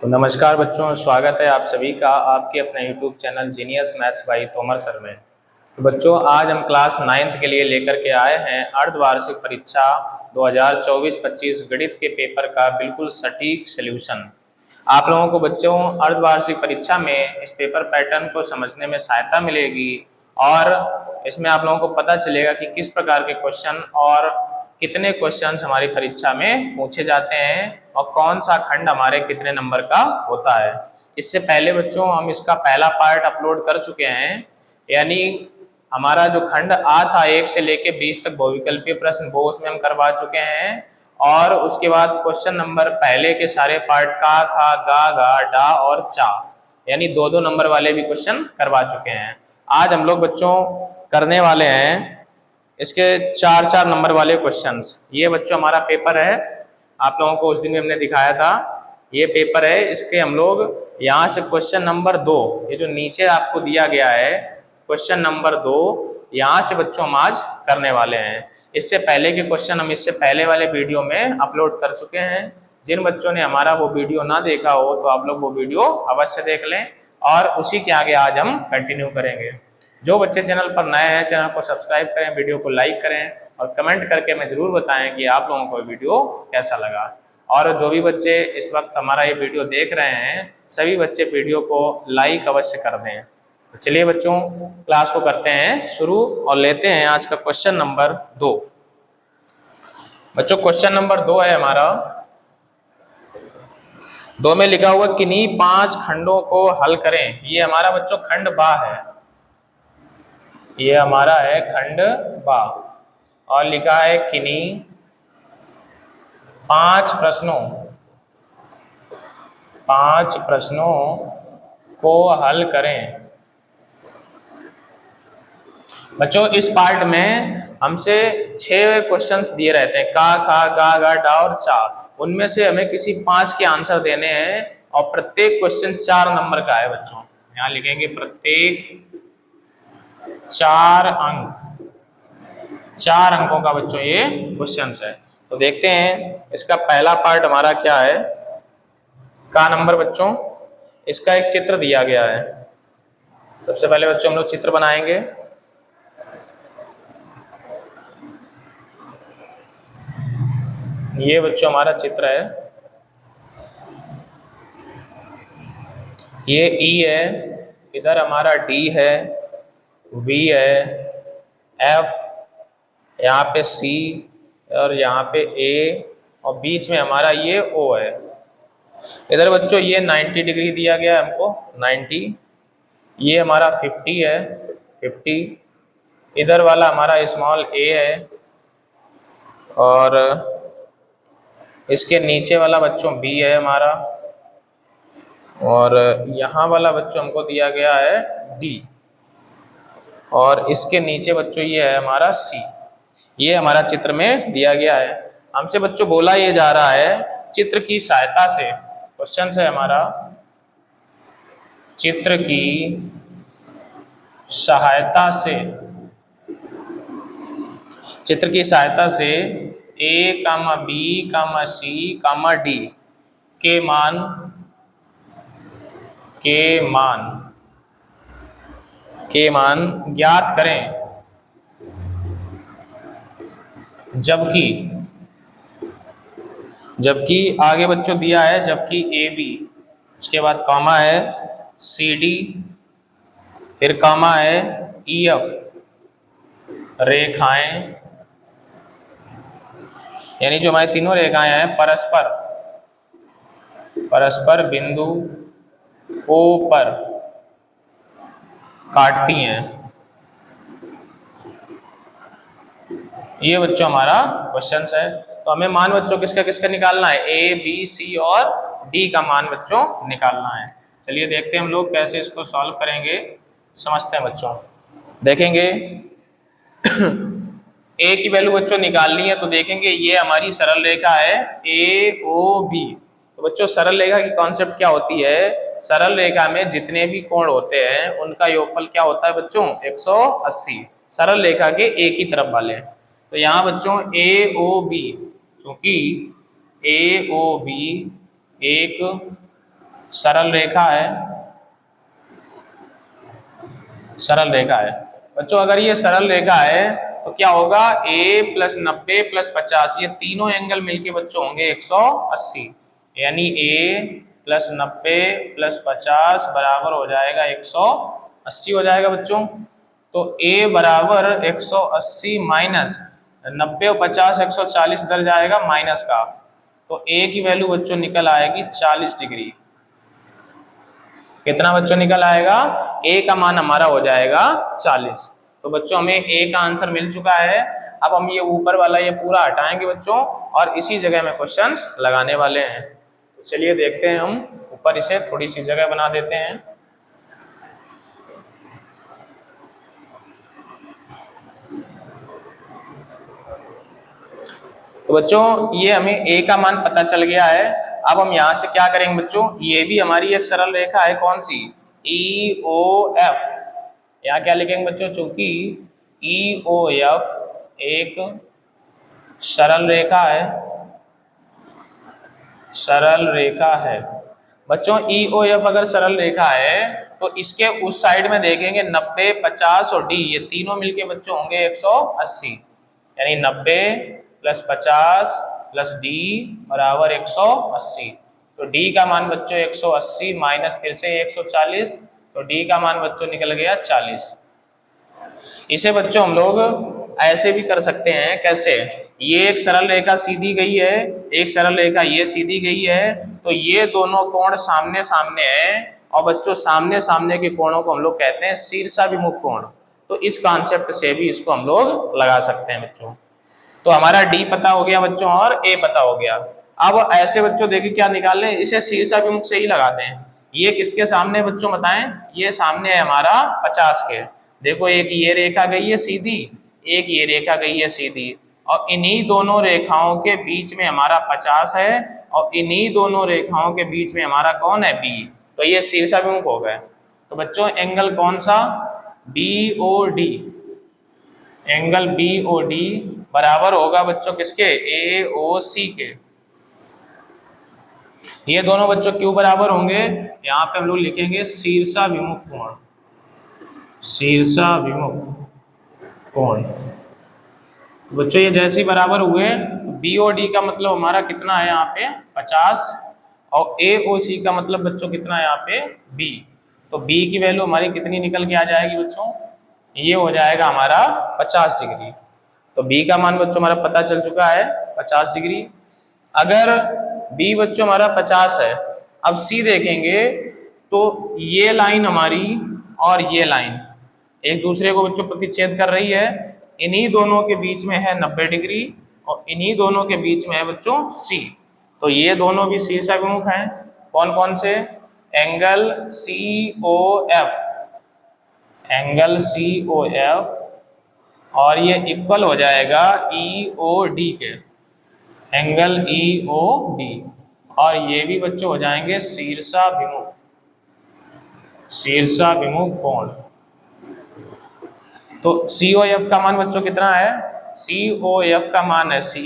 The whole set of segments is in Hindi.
तो नमस्कार बच्चों, स्वागत है आप सभी का आपके अपने YouTube channel genius maths by Tomar sir में। तो बच्चों, आज हम क्लास 9th के लिए लेकर के आए हैं अर्धवार्षिक परीक्षा 2024-25 गणित के पेपर का बिल्कुल सटीक सल्यूशन। आप लोगों को बच्चों अर्धवार्षिक परीक्षा में इस पेपर पैटर्न को समझने में सहायता मिलेगी और इसमें आप लोगों को पता चलेगा कि किस प्रकार के क्वेश्चन और कितने क्वेश्चंस हमारी परीक्षा में पूछे जाते हैं और कौन सा खंड हमारे कितने नंबर का होता है। इससे पहले बच्चों हम इसका पहला पार्ट अपलोड कर चुके हैं, यानी हमारा जो खंड आ था 1 से लेके 20 तक बहुविकल्पीय प्रश्न वो उसमें हम करवा चुके हैं और उसके बाद क्वेश्चन नंबर पहले के सारे पार्ट का, खा, गा, गा, डा और चा यानी 2-2 नंबर वाले भी क्वेश्चन करवा चुके हैं। आज हम लोग बच्चों करने वाले हैं इसके 4-4 नंबर वाले क्वेश्चंस। ये बच्चों हमारा पेपर है, आप लोगों को उस दिन भी हमने दिखाया था। ये पेपर है, इसके हम लोग यहाँ से क्वेश्चन नंबर 2, ये जो नीचे आपको दिया गया है क्वेश्चन नंबर 2, यहाँ से बच्चों हम आज करने वाले हैं। इससे पहले के क्वेश्चन हम इससे पहले वाले वीडियो में अपलोड कर चुके हैं। जिन बच्चों ने हमारा वो वीडियो ना देखा हो तो आप लोग वो वीडियो अवश्य देख लें और उसी के आगे आज हम कंटिन्यू करेंगे। जो बच्चे चैनल पर नए हैं चैनल को सब्सक्राइब करें, वीडियो को लाइक करें और कमेंट करके हमें जरूर बताएं कि आप लोगों को वीडियो कैसा लगा। और जो भी बच्चे इस वक्त हमारा ये वीडियो देख रहे हैं सभी बच्चे वीडियो को लाइक अवश्य कर दें। तो चलिए बच्चों क्लास को करते हैं शुरू और लेते हैं आज का क्वेश्चन नंबर 2। बच्चों क्वेश्चन नंबर 2 है हमारा। 2 में लिखा हुआ किन्हीं 5 खंडों को हल करें। ये हमारा बच्चों खंड बा है, ये हमारा है खंड बा और लिखा है किन्हीं 5 प्रश्नों को हल करें। बच्चों इस पार्ट में हमसे 6 क्वेश्चंस दिए रहते हैं, का, खा, गा, गा, डा और चा। उनमें से हमें किसी 5 के आंसर देने हैं और प्रत्येक क्वेश्चन 4 नंबर का है बच्चों। यहाँ लिखेंगे प्रत्येक 4 अंकों का बच्चों ये क्वेश्चन है। तो देखते हैं इसका पहला पार्ट हमारा क्या है। का नंबर बच्चों, इसका एक चित्र दिया गया है। सबसे पहले बच्चों हम लोग चित्र बनाएंगे। ये बच्चों हमारा चित्र है, ये ई है, इधर हमारा डी है, वी है, एफ, यहाँ पे सी और यहाँ पे ए और बीच में हमारा ये ओ है। इधर बच्चों ये 90 डिग्री दिया गया है हमको, 90। ये हमारा 50 है, 50। इधर वाला हमारा स्मॉल ए है और इसके नीचे वाला बच्चों बी है हमारा और यहाँ वाला बच्चों हमको दिया गया है डी और इसके नीचे बच्चों ये है हमारा सी। ये हमारा चित्र में दिया गया है। हमसे बच्चों बोला ये जा रहा है चित्र की सहायता से, क्वेश्चन है हमारा चित्र की सहायता से ए कामा बी कामा सी कामा डी के मान ज्ञात करें, जबकि आगे बच्चों दिया है जबकि ए बी, उसके बाद कॉमा है सी डी, फिर कॉमा है ई एफ रेखाएं, यानी जो हमारी तीनों रेखाएं हैं परस्पर बिंदु ओ पर काटती हैं। ये बच्चों हमारा क्वेश्चन है। तो हमें मान बच्चों किसका किसका निकालना है, ए बी सी और डी का मान बच्चों निकालना है। चलिए देखते हैं हम लोग कैसे इसको सॉल्व करेंगे, समझते हैं बच्चों। देखेंगे ए की वैल्यू बच्चों निकालनी है तो देखेंगे ये हमारी सरल रेखा है ए ओ बी। तो बच्चों सरल रेखा की कॉन्सेप्ट क्या होती है, सरल रेखा में जितने भी कोण होते हैं उनका योगफल क्या होता है बच्चों 180, सरल रेखा के एक ही तरफ वाले। तो यहाँ बच्चों ए ओ बी, क्योंकि ए ओ बी एक सरल रेखा है, सरल रेखा है बच्चों। अगर ये सरल रेखा है तो क्या होगा, a प्लस 90 प्लस 50, ये तीनों एंगल मिलके बच्चों होंगे 180, यानी a प्लस 90 प्लस 50 बराबर हो जाएगा 180 हो जाएगा बच्चों। तो a बराबर 180 माइनस 90 और 50 140 इधर जाएगा माइनस का, तो a की वैल्यू बच्चों निकल आएगी 40 डिग्री। कितना बच्चों निकल आएगा, a का मान हमारा हो जाएगा 40। तो बच्चों हमें a का आंसर मिल चुका है। अब हम ये ऊपर वाला ये पूरा हटाएंगे बच्चों और इसी जगह में क्वेश्चंस लगाने वाले हैं। तो चलिए देखते हैं, हम ऊपर इसे थोड़ी सी जगह बना देते हैं। तो बच्चों ये हमें a का मान पता चल गया है। अब हम यहाँ से क्या करेंगे बच्चों, ये भी हमारी एक सरल रेखा है, कौन सी, EOF। यहाँ क्या लिखेंगे बच्चों, चूंकि EOF एक सरल रेखा है, सरल रेखा है बच्चों। EOF अगर सरल रेखा है तो इसके उस साइड में देखेंगे 90 50 और D, ये तीनों मिलके बच्चों होंगे 180, यानी 90 प्लस 50 प्लस D बराबर 180। तो D का मान बच्चों 180 माइनस फिर से 140, तो D का मान बच्चों निकल गया 40। इसे बच्चों हम लोग ऐसे भी कर सकते हैं, कैसे, ये एक सरल रेखा सीधी गई है, एक सरल रेखा ये सीधी गई है, तो ये दोनों कोण सामने सामने हैं और बच्चों सामने सामने के कोणों को हम लोग कहते हैं शीर्षाभिमुख कोण। तो इस कॉन्सेप्ट से भी इसको हम लोग लगा सकते हैं बच्चों। तो हमारा डी पता हो गया बच्चों और ए पता हो गया। अब ऐसे बच्चों देखिए क्या निकाल लें, इसे शीर्षाभिमुख से ही लगाते हैं। ये किसके सामने बच्चों बताएं, ये सामने है हमारा 50 के। देखो एक ये रेखा गई है सीधी, एक ये रेखा गई है सीधी, और इन्हीं दोनों रेखाओं के बीच में हमारा 50 है और इन्हीं दोनों रेखाओं के बीच में हमारा कौन है, बी। तो ये शीर्षाभिमुख हो गए। तो बच्चों एंगल कौन सा, BOD, एंगल BOD बराबर होगा बच्चों किसके, AOC के। ये दोनों बच्चों क्यों बराबर होंगे, यहाँ पे हम लोग लिखेंगे शीर्षाभिमुख कोण, शीर्षाभिमुख कोण। बच्चों ये जैसे ही बराबर हुए, BOD का मतलब हमारा कितना है यहाँ पे 50 और AOC का मतलब बच्चों कितना है यहाँ पे B। तो B की वैल्यू हमारी कितनी निकल के आ जाएगी बच्चों, ये हो जाएगा हमारा 50 डिग्री। तो B का मान बच्चों हमारा पता चल चुका है 50 डिग्री। अगर B बच्चों हमारा 50 है, अब C देखेंगे तो ये लाइन हमारी और ये लाइन एक दूसरे को बच्चों प्रतिच्छेद कर रही है, इन्हीं दोनों के बीच में है 90 डिग्री और इन्हीं दोनों के बीच में है बच्चों C। तो ये दोनों भी शीर्षाभिमुख हैं। कौन कौन से, एंगल COF, एंगल COF, और ये इक्वल हो जाएगा EOD के, एंगल EOD, और ये भी बच्चों हो जाएंगे शीर्षाभिमुख, शीर्षाभिमुख कोण। तो COF का मान बच्चों कितना है, COF का मान है C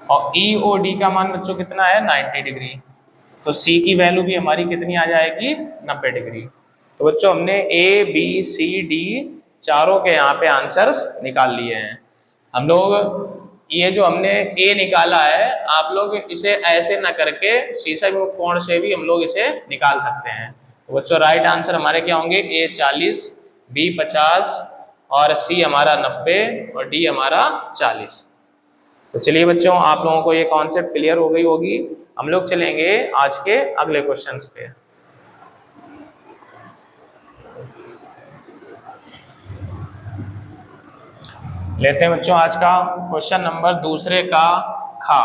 और EOD का मान बच्चों कितना है 90 डिग्री। तो C की वैल्यू भी हमारी कितनी आ जाएगी 90 डिग्री। तो बच्चों हमने ABCD चारों के यहाँ पे आंसर्स निकाल लिए हैं। हम लोग ये जो हमने A निकाला है, आप लोग इसे ऐसे ना करके शीर्षाभिमुख कोण से भी हम लोग इसे निकाल सकते हैं। तो बच्चों राइट आंसर हमारे क्या होंगे, A 40, B 50 और C हमारा 90 और D हमारा 40। तो चलिए बच्चों आप लोगों को ये कॉन्सेप्ट क्लियर हो गई होगी। हम लोग चलेंगे आज के अगले क्वेश्चंस पे। लेते हैं बच्चों आज का क्वेश्चन नंबर दूसरे का खा।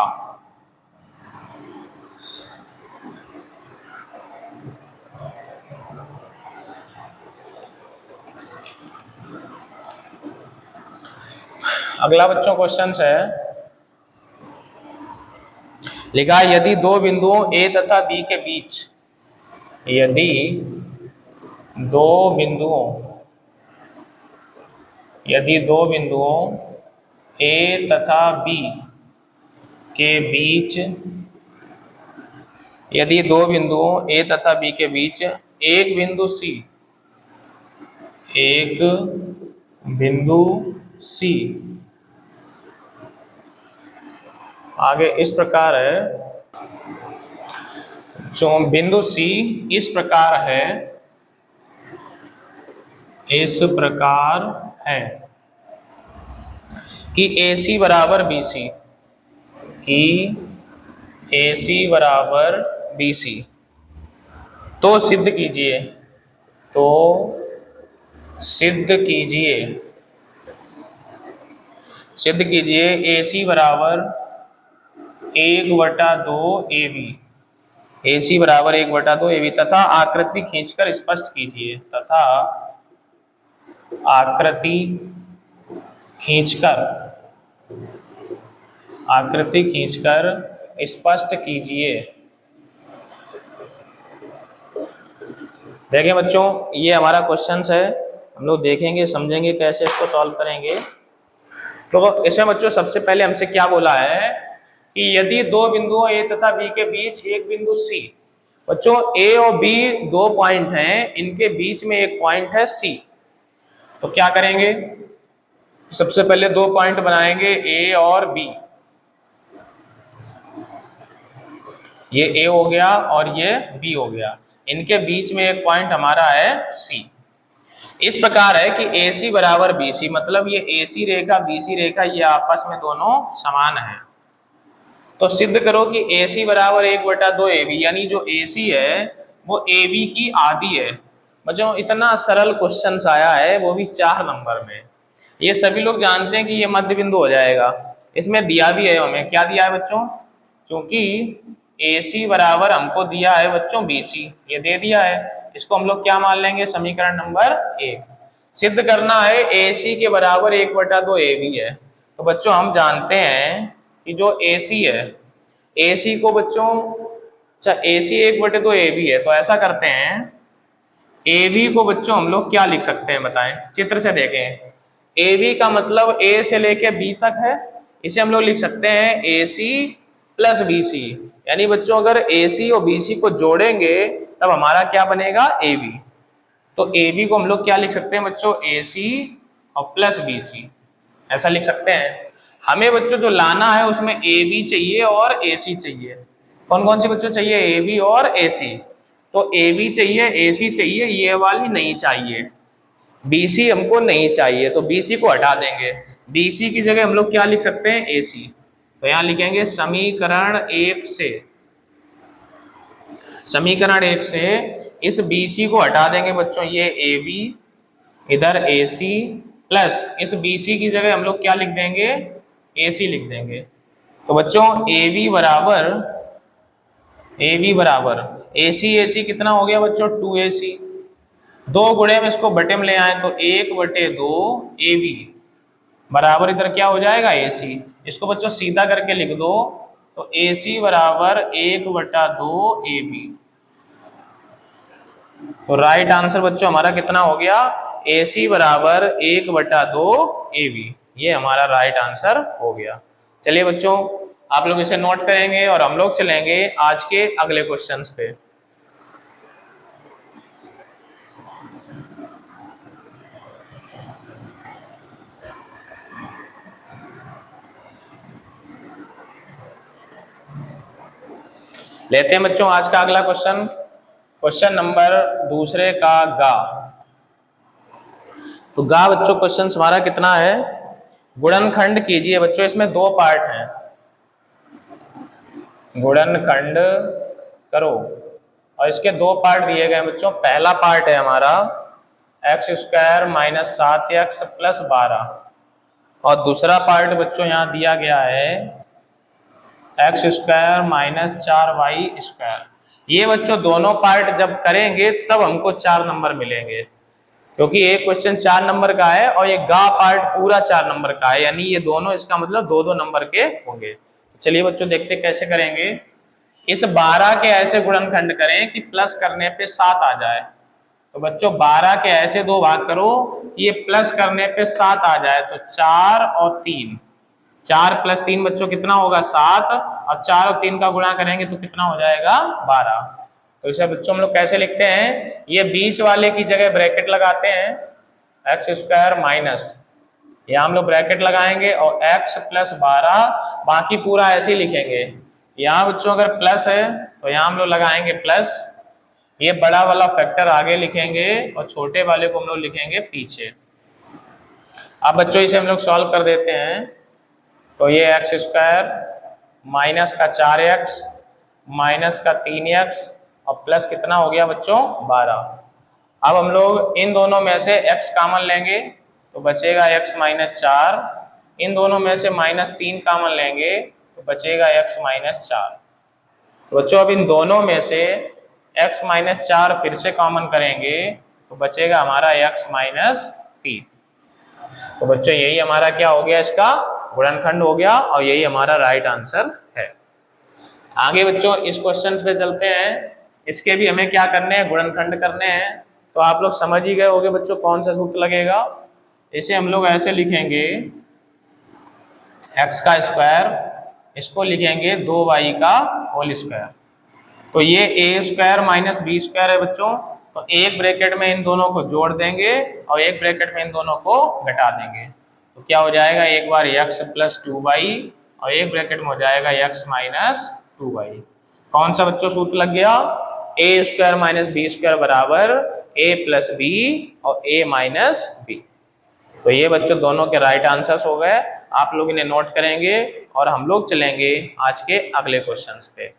अगला बच्चों क्वेश्चन है, लिखा यदि दो बिंदुओं A तथा B के बीच, यदि दो बिंदुओं A तथा B के बीच यदि दो बिंदुओं ए तथा बी के बीच एक बिंदु सी, एक बिंदु सी आगे इस प्रकार है, जो बिंदु सी इस प्रकार है, इस प्रकार है कि AC बराबर BC, कि AC बराबर BC, तो सिद्ध कीजिए, तो सिद्ध कीजिए, सिद्ध कीजिए AC बराबर 1/2 AB, AC बराबर 1/2 AB तथा आकृति खींचकर स्पष्ट कीजिए, तथा आकृति खींचकर, आकृति खींचकर स्पष्ट कीजिए। देखिए बच्चों, ये हमारा क्वेश्चन है, हम लोग देखेंगे समझेंगे कैसे इसको सॉल्व करेंगे। तो इसमें बच्चों सबसे पहले हमसे क्या बोला है कि यदि दो बिंदुओं ए तथा बी के बीच एक बिंदु सी, बच्चों ए और बी दो पॉइंट हैं, इनके बीच में एक पॉइंट है सी, तो क्या करेंगे, सबसे पहले दो पॉइंट बनाएंगे ए और बी, ये ए हो गया और ये बी हो गया, इनके बीच में एक पॉइंट हमारा है सी। इस प्रकार है कि AC बराबर BC, मतलब ये AC रेखा BC रेखा ये आपस में दोनों समान है। तो सिद्ध करो कि AC बराबर 1/2 AB, यानी जो AC है वो AB की आधी है। बच्चों इतना सरल क्वेश्चन आया है, वो भी 4 नंबर में। ये सभी लोग जानते हैं कि ये मध्य बिंदु हो जाएगा। इसमें दिया भी है हमें, क्या दिया है बच्चों, क्योंकि AC बराबर हमको दिया है बच्चों BC, ये दे दिया है, इसको हम लोग क्या मान लेंगे, समीकरण नंबर 1। सिद्ध करना है AC के बराबर 1/2 AB है। तो बच्चों हम जानते हैं कि जो AC है, AC को बच्चों, अच्छा AC 1/2 AB है, तो ऐसा करते हैं AB को बच्चों हम लोग क्या लिख सकते हैं बताएं, चित्र से देखें। AB का मतलब A से लेके B तक है, इसे हम लोग लिख सकते हैं AC प्लस BC, यानी बच्चों अगर AC और BC को जोड़ेंगे तब हमारा क्या बनेगा, AB। तो AB को हम लोग क्या लिख सकते हैं बच्चों, AC और प्लस BC, ऐसा लिख सकते हैं। हमें बच्चों जो लाना है उसमें AB चाहिए और AC चाहिए। कौन कौन सी बच्चों चाहिए, AB और AC। तो AB चाहिए, AC चाहिए, ये वाली नहीं चाहिए, BC हमको नहीं चाहिए, तो BC को हटा देंगे। BC की जगह हम लोग क्या लिख सकते हैं, AC। तो यहां लिखेंगे समीकरण 1 से, समीकरण 1 से इस BC को हटा देंगे बच्चों, ये AB, इधर AC, प्लस इस BC की जगह हम लोग क्या लिख देंगे, AC लिख देंगे। तो बच्चों AB बराबर AC कितना हो गया बच्चों, 2AC, दो गुणे में इसको बटे में ले आए तो 1/2 AB बराबर इधर क्या हो जाएगा, AC। इसको बच्चों सीधा करके लिख दो, तो AC बराबर 1/2 AB। तो राइट आंसर बच्चों हमारा कितना हो गया, AC बराबर 1/2 AB, ये हमारा राइट आंसर हो गया। चलिए बच्चों आप लोग इसे नोट करेंगे और हम लोग चलेंगे आज के अगले क्वेश्चंस पे। लेते हैं बच्चों आज का अगला क्वेश्चन, क्वेश्चन नंबर 2 का गा। तो गा बच्चों क्वेश्चन हमारा कितना है, गुणनखंड कीजिए। बच्चों इसमें दो पार्ट हैं, गुणनखंड करो, और इसके दो पार्ट दिए गए हैं बच्चों। पहला पार्ट है हमारा x² - 7x + 12, और दूसरा पार्ट बच्चों यहाँ दिया गया है x² - 4y²। ये बच्चों दोनों पार्ट जब करेंगे तब हमको 4 नंबर मिलेंगे, क्योंकि एक क्वेश्चन 4 नंबर का है और ये गा पार्ट पूरा 4 नंबर का है, यानी ये दोनों इसका मतलब 2-2 नंबर के होंगे। चलिए बच्चों देखते कैसे करेंगे। इस 12 के ऐसे गुणनखंड करें कि प्लस करने पे 7 आ जाए। तो बच्चों 12 के ऐसे दो भाग करो, ये प्लस करने पे 7 आ जाए, तो 4 और 3, 4 + 3 बच्चों कितना होगा 7, और 4 और 3 का गुणा करेंगे तो कितना हो जाएगा 12। तो इसे बच्चों हम लोग कैसे लिखते हैं, ये बीच वाले की जगह ब्रैकेट लगाते हैं, x² माइनस, यहाँ हम लोग ब्रैकेट लगाएंगे और x + 12, बाकी पूरा ऐसे ही लिखेंगे। यहाँ बच्चों अगर प्लस है तो यहाँ हम लोग लगाएंगे प्लस, ये बड़ा वाला फैक्टर आगे लिखेंगे और छोटे वाले को हम लोग लिखेंगे पीछे। अब बच्चों इसे हम लोग सॉल्व कर देते हैं, तो ये x² माइनस का 4x माइनस का 3x और प्लस कितना हो गया बच्चों 12। अब हम लोग इन दोनों में से x कॉमन लेंगे तो बचेगा x - 4, इन दोनों में से -3 कॉमन लेंगे तो बचेगा x - 4। तो बच्चों अब इन दोनों में से x - 4 फिर से कॉमन करेंगे तो बचेगा हमारा x - 3। तो बच्चों यही हमारा क्या हो गया, इसका गुणनखंड हो गया, और यही हमारा राइट आंसर है। आगे बच्चों इस क्वेश्चन पे चलते हैं, इसके भी हमें क्या करने हैं, गुणनखंड करने हैं। तो आप लोग समझ ही गए होंगे बच्चों कौन सा सूत्र लगेगा। इसे हम लोग ऐसे लिखेंगे, x², इसको लिखेंगे 2y का होल स्क्वायर। तो ये a² - b² है बच्चों, तो एक ब्रैकेट में इन दोनों को जोड़ देंगे और एक ब्रैकेट में इन दोनों को घटा देंगे, तो क्या हो जाएगा, एक बार x + 2y और एक ब्रैकेट में हो जाएगा x - 2y। कौन सा बच्चों सूत्र लग गया, a² - b² बराबर a + b और a - b। तो ये बच्चों दोनों के राइट आंसर्स हो गए। आप लोग इन्हें नोट करेंगे और हम लोग चलेंगे आज के अगले क्वेश्चंस पे।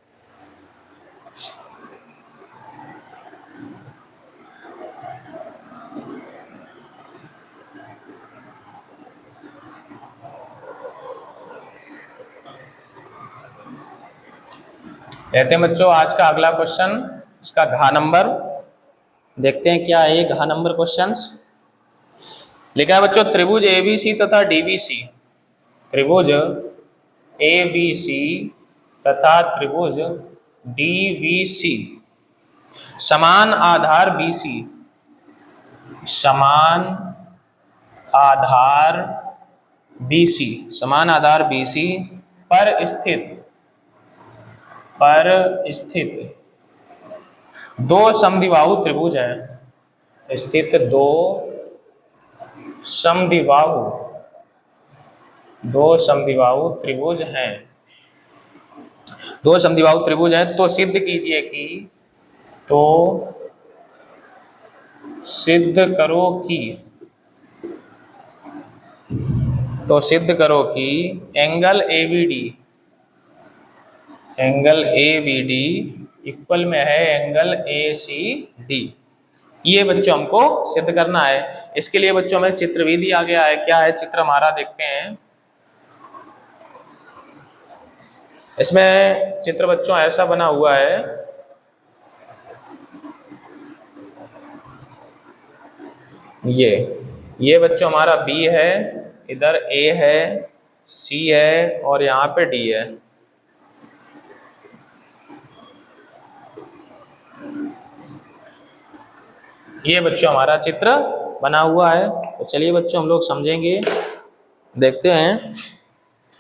कहते हैं बच्चों आज का अगला क्वेश्चन, इसका घ नंबर देखते हैं क्या है। घ नंबर क्वेश्चंस लिखा है बच्चों, त्रिभुज ABC तथा DBC, त्रिभुज ABC तथा त्रिभुज DBC समान आधार BC, समान आधार BC, समान आधार BC पर स्थित दो समद्विबाहु त्रिभुज है, स्थित दो समद्विबाहु त्रिभुज हैं, दो समद्विबाहु त्रिभुज हैं, तो सिद्ध कीजिए कि, तो सिद्ध करो कि एंगल ABD इक्वल में है एंगल ACD। ये बच्चों हमको सिद्ध करना है। इसके लिए बच्चों में चित्र भी दिया गया है। क्या है चित्र हमारा, देखते हैं। इसमें चित्र बच्चों ऐसा बना हुआ है, ये बच्चों हमारा B है, इधर A है, C है और यहाँ पे D है। ये बच्चों हमारा चित्र बना हुआ है। तो चलिए बच्चों हम लोग समझेंगे, देखते हैं।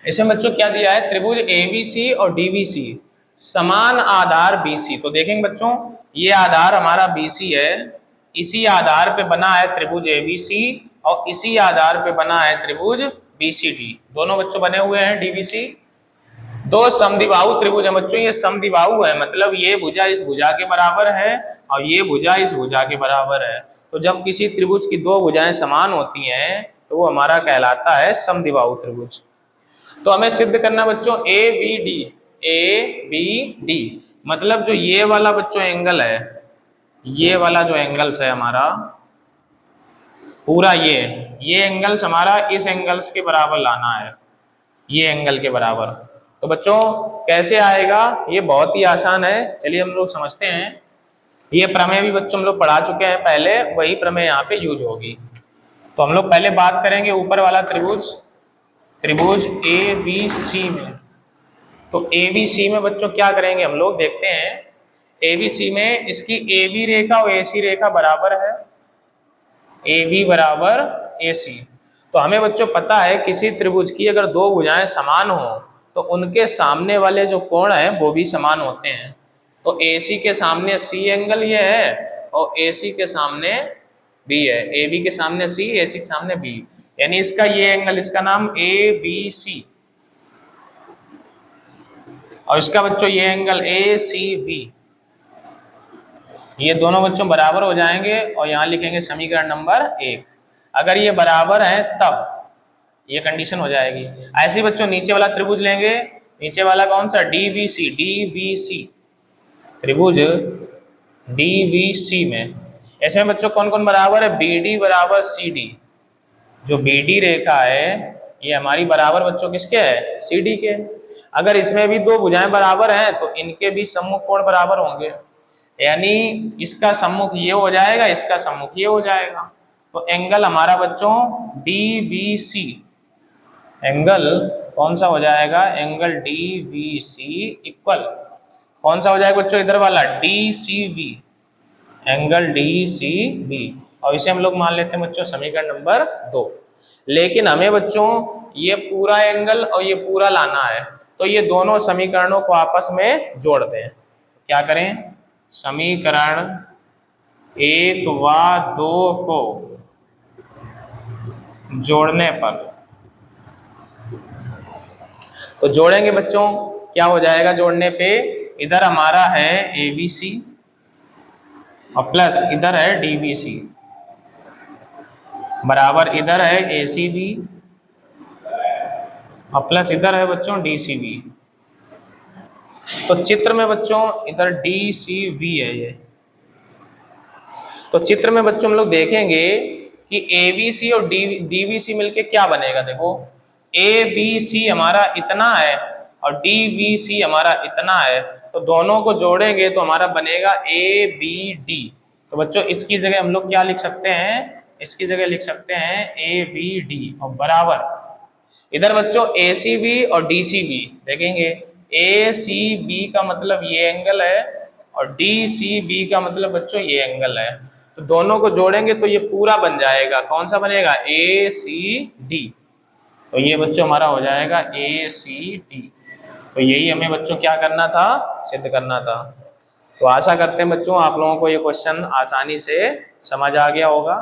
इसमें बच्चों क्या दिया है, त्रिभुज ABC और DBC समान आधार BC। तो देखेंगे बच्चों, ये आधार हमारा BC है, इसी आधार पे बना है त्रिभुज ABC और इसी आधार पे बना है त्रिभुज BCD। दोनों बच्चों बने हुए हैं DBC। दो समद्विबाहु त्रिभुज है बच्चों, ये समद्विबाहु है, मतलब ये भुजा इस भुजा के बराबर है और ये भुजा इस भुजा के बराबर है। तो जब किसी त्रिभुज की दो भुजाएं समान होती हैं तो वो हमारा कहलाता है समद्विबाहु त्रिभुज। तो हमें सिद्ध करना बच्चों ABD, मतलब जो ये वाला बच्चों एंगल है, ये वाला जो एंगल्स है हमारा पूरा, ये एंगल्स हमारा इस एंगल्स के बराबर लाना है, ये एंगल के बराबर। तो बच्चों कैसे आएगा, ये बहुत ही आसान है, चलिए हम लोग समझते हैं। ये प्रमेय भी बच्चों हम लोग पढ़ा चुके हैं पहले, वही प्रमेय यहाँ पे यूज होगी। तो हम लोग पहले बात करेंगे ऊपर वाला त्रिभुज ABC में। तो ABC में बच्चों क्या करेंगे हम लोग, देखते हैं। ABC में इसकी AB रेखा और AC रेखा बराबर है, AB बराबर AC। तो हमें बच्चों पता है किसी त्रिभुज की अगर दो भुजाएं समान हो तो उनके सामने वाले जो कोण हैं वो भी समान होते हैं। तो AC के सामने C एंगल ये है और AC के सामने B है, AB के सामने C, AC के सामने B, यानी इसका ये एंगल, इसका नाम ABC और इसका बच्चों ये एंगल ACB। ये दोनों बच्चों बराबर हो जाएंगे और यहाँ लिखेंगे समीकरण नंबर 1। अगर ये बराबर है तब ये कंडीशन हो जाएगी। ऐसे ही बच्चों नीचे वाला त्रिभुज लेंगे, नीचे वाला कौन सा, DBC त्रिभुज DBC में ऐसे में बच्चों कौन कौन बराबर है, BD बराबर CD। जो BD रेखा है ये हमारी बराबर बच्चों किसके है, CD के। अगर इसमें भी दो भुजाएं बराबर हैं तो इनके भी सम्मुख कोण बराबर होंगे, यानी इसका सम्मुख ये हो जाएगा, इसका सम्मुख ये हो जाएगा। तो एंगल हमारा बच्चों DBC, एंगल कौन सा हो जाएगा, एंगल DBC इक्वल कौन सा हो जाएगा बच्चों, इधर वाला DCB, एंगल DCB, और इसे हम लोग मान लेते हैं बच्चों समीकरण नंबर 2। लेकिन हमें बच्चों ये पूरा एंगल और ये पूरा लाना है, तो ये दोनों समीकरणों को आपस में जोड़ दें। क्या करें, समीकरण 1 व 2 को जोड़ने पर, तो जोड़ेंगे बच्चों, क्या हो जाएगा जोड़ने पे, इधर हमारा है ABC और प्लस इधर है DBC बराबर इधर है ACB और प्लस इधर है बच्चों DCB। तो चित्र में बच्चों इधर DCB है ये, तो चित्र में बच्चों हम लोग देखेंगे कि ABC और DBC मिलके क्या बनेगा। देखो ABC हमारा इतना है और DBC हमारा इतना है, तो दोनों को जोड़ेंगे तो हमारा बनेगा ABD। तो बच्चों इसकी जगह हम लोग क्या लिख सकते हैं, इसकी जगह लिख सकते हैं ABD और बराबर इधर बच्चों ACB और DCB। देखेंगे ACB का मतलब ये एंगल है और DCB का मतलब बच्चों ये एंगल है, तो दोनों को जोड़ेंगे तो ये पूरा बन जाएगा, कौन सा बनेगा, ACD। तो ये बच्चों हमारा हो जाएगा ACD। तो यही हमें बच्चों क्या करना था, सिद्ध करना था। तो आशा करते हैं बच्चों आप लोगों को ये क्वेश्चन आसानी से समझ आ गया होगा।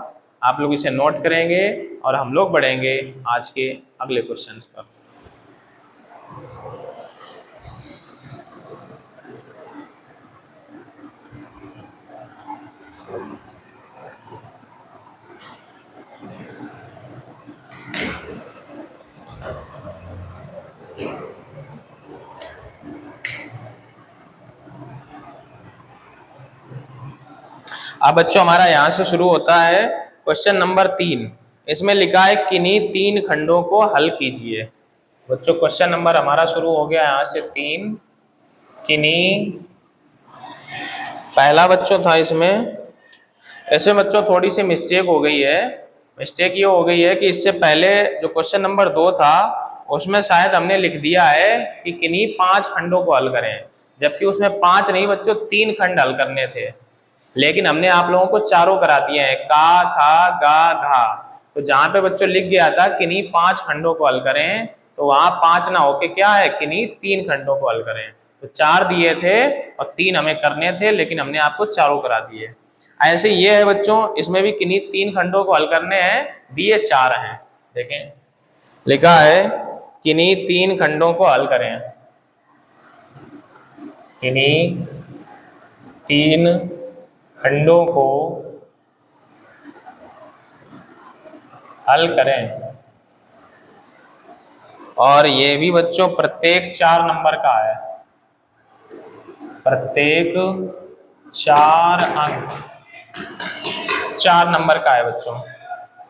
आप लोग इसे नोट करेंगे और हम लोग बढ़ेंगे आज के अगले क्वेश्चंस पर। अब बच्चों हमारा यहाँ से शुरू होता है क्वेश्चन नंबर 3। इसमें लिखा है किन्हीं 3 खंडों को हल कीजिए। बच्चों क्वेश्चन नंबर हमारा शुरू हो गया यहाँ से 3, किन्हीं, पहला बच्चों था इसमें, ऐसे बच्चों थोड़ी सी मिस्टेक हो गई है। मिस्टेक ये हो गई है कि इससे पहले जो क्वेश्चन नंबर 2 था उसमें शायद हमने लिख दिया है कि किन्हीं 5 खंडों को हल करें, जबकि उसमें 5 नहीं बच्चों 3 खंड हल करने थे, लेकिन हमने आप लोगों को चारों करा दिए हैं, का, खा, गा, घा। तो जहां पे बच्चों लिख गया था किन्हीं 5 खंडों को हल करें, तो वहां 5 ना होके क्या है, किन्हीं 3 खंडों को हल करें। तो 4 दिए थे और 3 हमें करने थे, लेकिन हमने आपको चारों करा दिए। ऐसे ये है बच्चों, इसमें भी किन्हीं 3 खंडों को हल करने हैं, दिए 4 हैं। देखें लिखा है किन्हीं 3 खंडों को हल करें, किन्हीं 3 खंडों को हल करें, और ये भी बच्चों प्रत्येक 4 नंबर का है, प्रत्येक 4 अंक 4 नंबर का है बच्चों।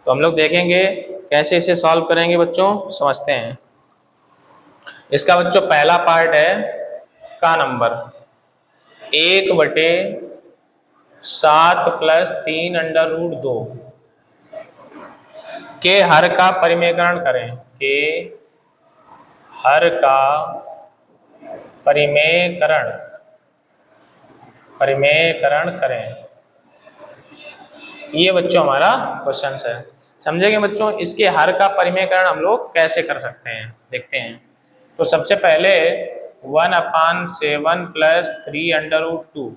तो हम लोग देखेंगे कैसे इसे सॉल्व करेंगे बच्चों, समझते हैं। इसका बच्चों पहला पार्ट है का नंबर 1/7 + 3√2 के हर का परिमेयकरण करें, के हर का परिमेयकरण करें। ये बच्चों हमारा क्वेश्चन है। समझेंगे बच्चों। इसके हर का परिमेयकरण हम लोग कैसे कर सकते हैं देखते हैं। तो सबसे पहले 1/7 प्लस 3√2,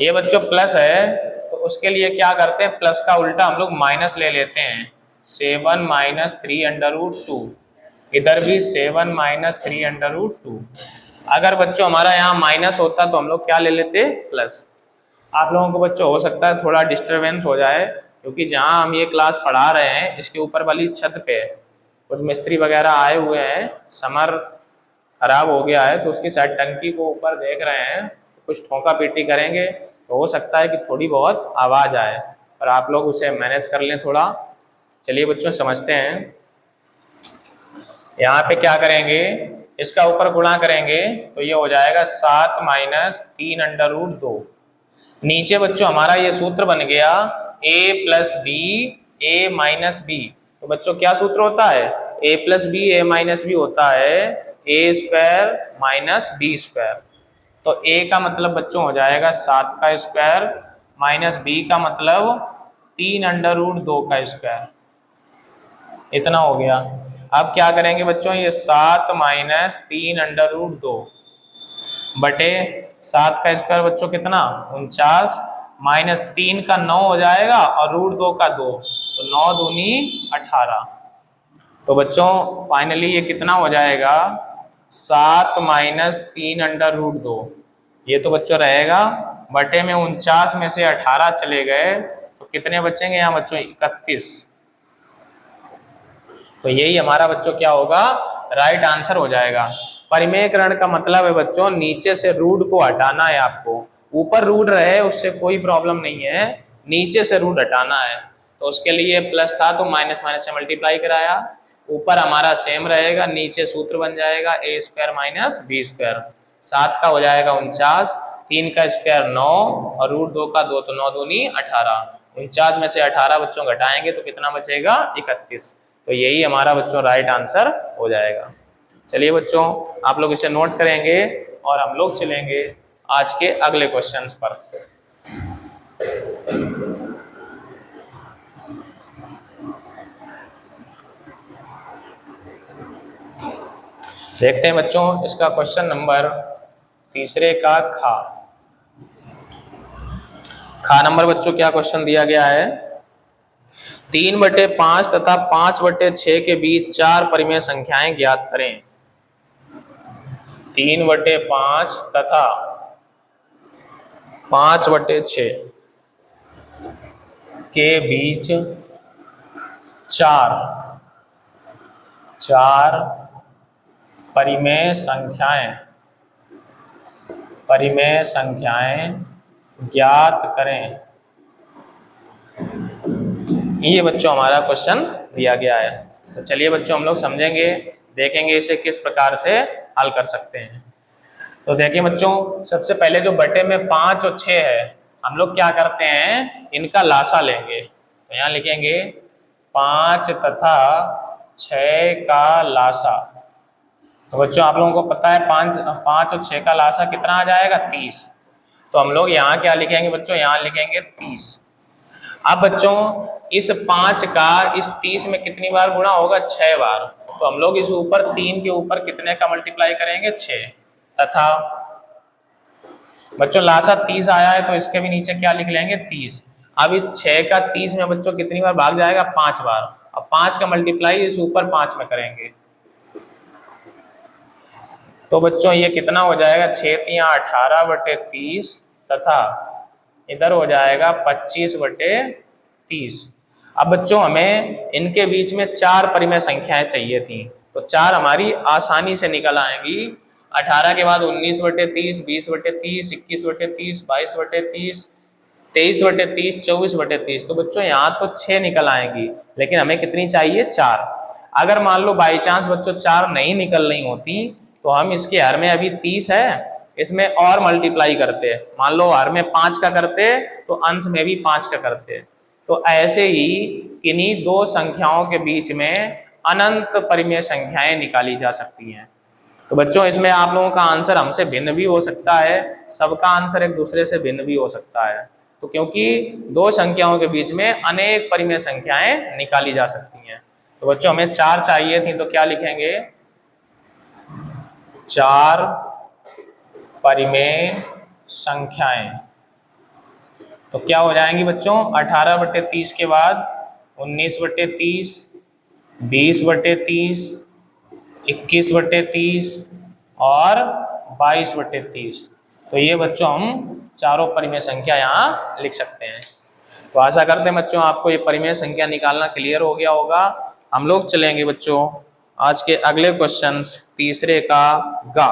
ये बच्चों प्लस है तो उसके लिए क्या करते हैं, प्लस का उल्टा हम लोग माइनस ले लेते हैं। 7 - 3√2, इधर भी 7 - 3√2। अगर बच्चों हमारा यहाँ माइनस होता तो हम लोग क्या ले लेते, प्लस। आप लोगों को बच्चों हो सकता है थोड़ा डिस्टरबेंस हो जाए, क्योंकि जहाँ हम ये क्लास पढ़ा रहे हैं इसके ऊपर वाली छत पे कुछ मिस्त्री वगैरह आए हुए हैं, समर खराब हो गया है तो उसकी शायद टंकी को ऊपर देख रहे हैं, कुछ ठोका पीटी करेंगे तो हो सकता है कि थोड़ी बहुत आवाज़ आए, पर आप लोग उसे मैनेज कर लें थोड़ा। चलिए बच्चों समझते हैं। यहाँ पे क्या करेंगे, इसका ऊपर गुणा करेंगे तो ये हो जाएगा 7 - 3√2। नीचे बच्चों हमारा ये सूत्र बन गया a + b a - b। तो बच्चों क्या सूत्र होता है, a + b a - b होता है a² - b²। तो a का मतलब बच्चों हो जाएगा 7 का स्क्वायर माइनस b का मतलब 3√2 का स्क्वायर, इतना हो गया। अब क्या करेंगे बच्चों, ये 7 - 3√2 बटे 7 का स्क्वायर बच्चों कितना 49, माइनस 3 का 9 हो जाएगा और √2 का 2, तो 9 दूनी 18। तो बच्चों फाइनली ये कितना हो जाएगा 7 - 3√2, ये तो बच्चों रहेगा बटे में 49 में से 18 चले गए तो कितने बचेंगे यहाँ बच्चों 31। तो यही हमारा बच्चों क्या होगा, राइट आंसर हो जाएगा। परिमेयकरण का मतलब है बच्चों नीचे से रूट को हटाना है आपको, ऊपर रूट रहे उससे कोई प्रॉब्लम नहीं है, नीचे से रूट हटाना है। तो उसके लिए प्लस था तो माइनस माइनस से मल्टीप्लाई कराया, ऊपर हमारा सेम रहेगा, नीचे सूत्र बन जाएगा a² - b²। 7 का हो जाएगा 49, 3 का स्क्वायर 9 और √2 का 2, तो 9 दूनी 18। 49 में से 18 बच्चों घटाएंगे तो कितना बचेगा 31। तो यही हमारा बच्चों राइट आंसर हो जाएगा। चलिए बच्चों आप लोग इसे नोट करेंगे और हम लोग चलेंगे आज के अगले क्वेश्चंस पर। देखते हैं बच्चों इसका क्वेश्चन नंबर तीसरे का खा नंबर बच्चों क्या क्वेश्चन दिया गया है, 3/5 तथा 5/6 के बीच 4 परिमेय संख्याएं ज्ञात करें। 3/5 तथा 5/6 के बीच 4 परिमेय संख्याएं ज्ञात करें। ये बच्चों हमारा क्वेश्चन दिया गया है। तो चलिए बच्चों हम लोग समझेंगे, देखेंगे इसे किस प्रकार से हल कर सकते हैं। तो देखिए बच्चों सबसे पहले जो बटे में 5 और 6 है, हम लोग क्या करते हैं इनका लासा लेंगे। तो यहाँ लिखेंगे 5 तथा 6 का लासा। तो बच्चों आप लोगों को पता है 5 और 6 का लासा कितना आ जाएगा 30। तो हम लोग यहाँ क्या लिखेंगे बच्चों, यहाँ लिखेंगे 30। अब बच्चों इस 5 का इस 30 में कितनी बार गुणा होगा 6 बार। तो हम लोग इस ऊपर 3 के ऊपर कितने का मल्टीप्लाई करेंगे 6, तथा बच्चों लासा 30 आया है तो इसके भी नीचे क्या लिख लेंगे 30। अब इस 6 का 30 में बच्चों कितनी बार भाग जाएगा 5 बार। अब 5 का मल्टीप्लाई इस ऊपर 5 में करेंगे तो बच्चों ये कितना हो जाएगा 6×18/30 तथा इधर हो जाएगा 25/30। अब बच्चों हमें इनके बीच में 4 परिमेय संख्याएं चाहिए थी, तो 4 हमारी आसानी से निकल आएंगी। 18 के बाद 19/30, 20/30, 21/30, 22/30, 23/30, 24/30। तो बच्चों यहाँ तो 6 निकल आएंगी, लेकिन हमें कितनी चाहिए 4। अगर मान लो बाई चांस बच्चों 4 नहीं निकल रही होती तो हम इसके हर में अभी 30 है, इसमें और मल्टीप्लाई करते, मान लो हर में 5 का करते तो अंश में भी 5 का करते। तो ऐसे ही किन्हीं दो संख्याओं के बीच में अनंत परिमेय संख्याएं निकाली जा सकती हैं। तो बच्चों इसमें आप लोगों का आंसर हमसे भिन्न भी हो सकता है, सबका आंसर एक दूसरे से भिन्न भी हो सकता है। तो क्योंकि दो संख्याओं के बीच में अनेक परिमेय संख्याएं निकाली जा सकती हैं। तो बच्चों हमें 4 चाहिए थी, तो क्या लिखेंगे? 4 परिमेय संख्याएं। तो क्या हो जाएंगी बच्चों? 18/30 के बाद 19/30, 20/30, 21/30 और 22/30। तो ये बच्चों हम चारों परिमेय संख्या यहाँ लिख सकते हैं। तो आशा करते हैं बच्चों आपको ये परिमेय संख्या निकालना क्लियर हो गया होगा। हम लोग चलेंगे बच्चों आज के अगले क्वेश्चंस, तीसरे का गा।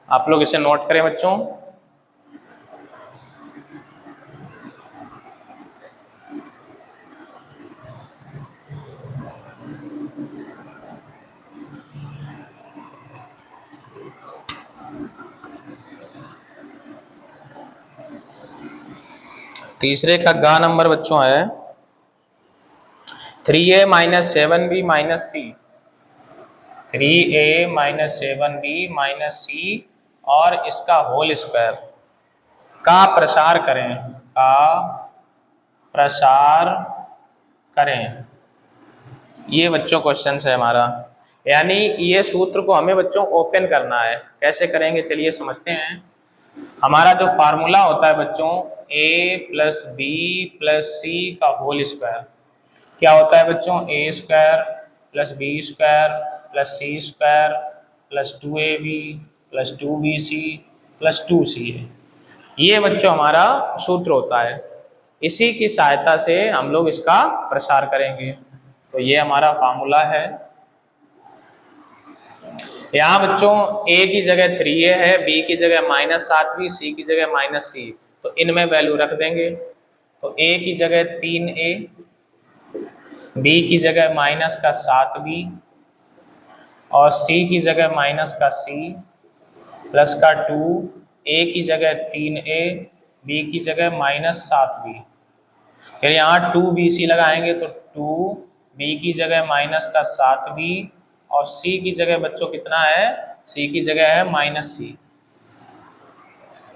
आप लोग इसे नोट करें बच्चों। तीसरे का गा नंबर बच्चों है 3a - 7b - c। 3a - 7b - c और इसका होल स्क्वायर का प्रसार करें, का प्रसार करें। ये बच्चों क्वेश्चन है हमारा, यानी ये सूत्र को हमें बच्चों ओपन करना है। कैसे करेंगे चलिए समझते हैं। हमारा जो फार्मूला होता है बच्चों a + b + c का होल स्क्वायर क्या होता है बच्चों? a² + b² + c² + 2ab + 2bc + 2c है। ये बच्चों हमारा सूत्र होता है। इसी की सहायता से हम लोग इसका प्रसार करेंगे। तो ये हमारा फार्मूला है। यहाँ बच्चों a की जगह 3a है, b की जगह -7b, c की जगह -c, तो इनमें वैल्यू रख देंगे। तो a की जगह 3a, b की जगह -7b और c की जगह -c प्लस का 2, a की जगह 3a, b की जगह -7b। फिर यहाँ 2bc लगाएंगे तो 2b की जगह -7b और c की जगह बच्चों कितना है? c की जगह है -c।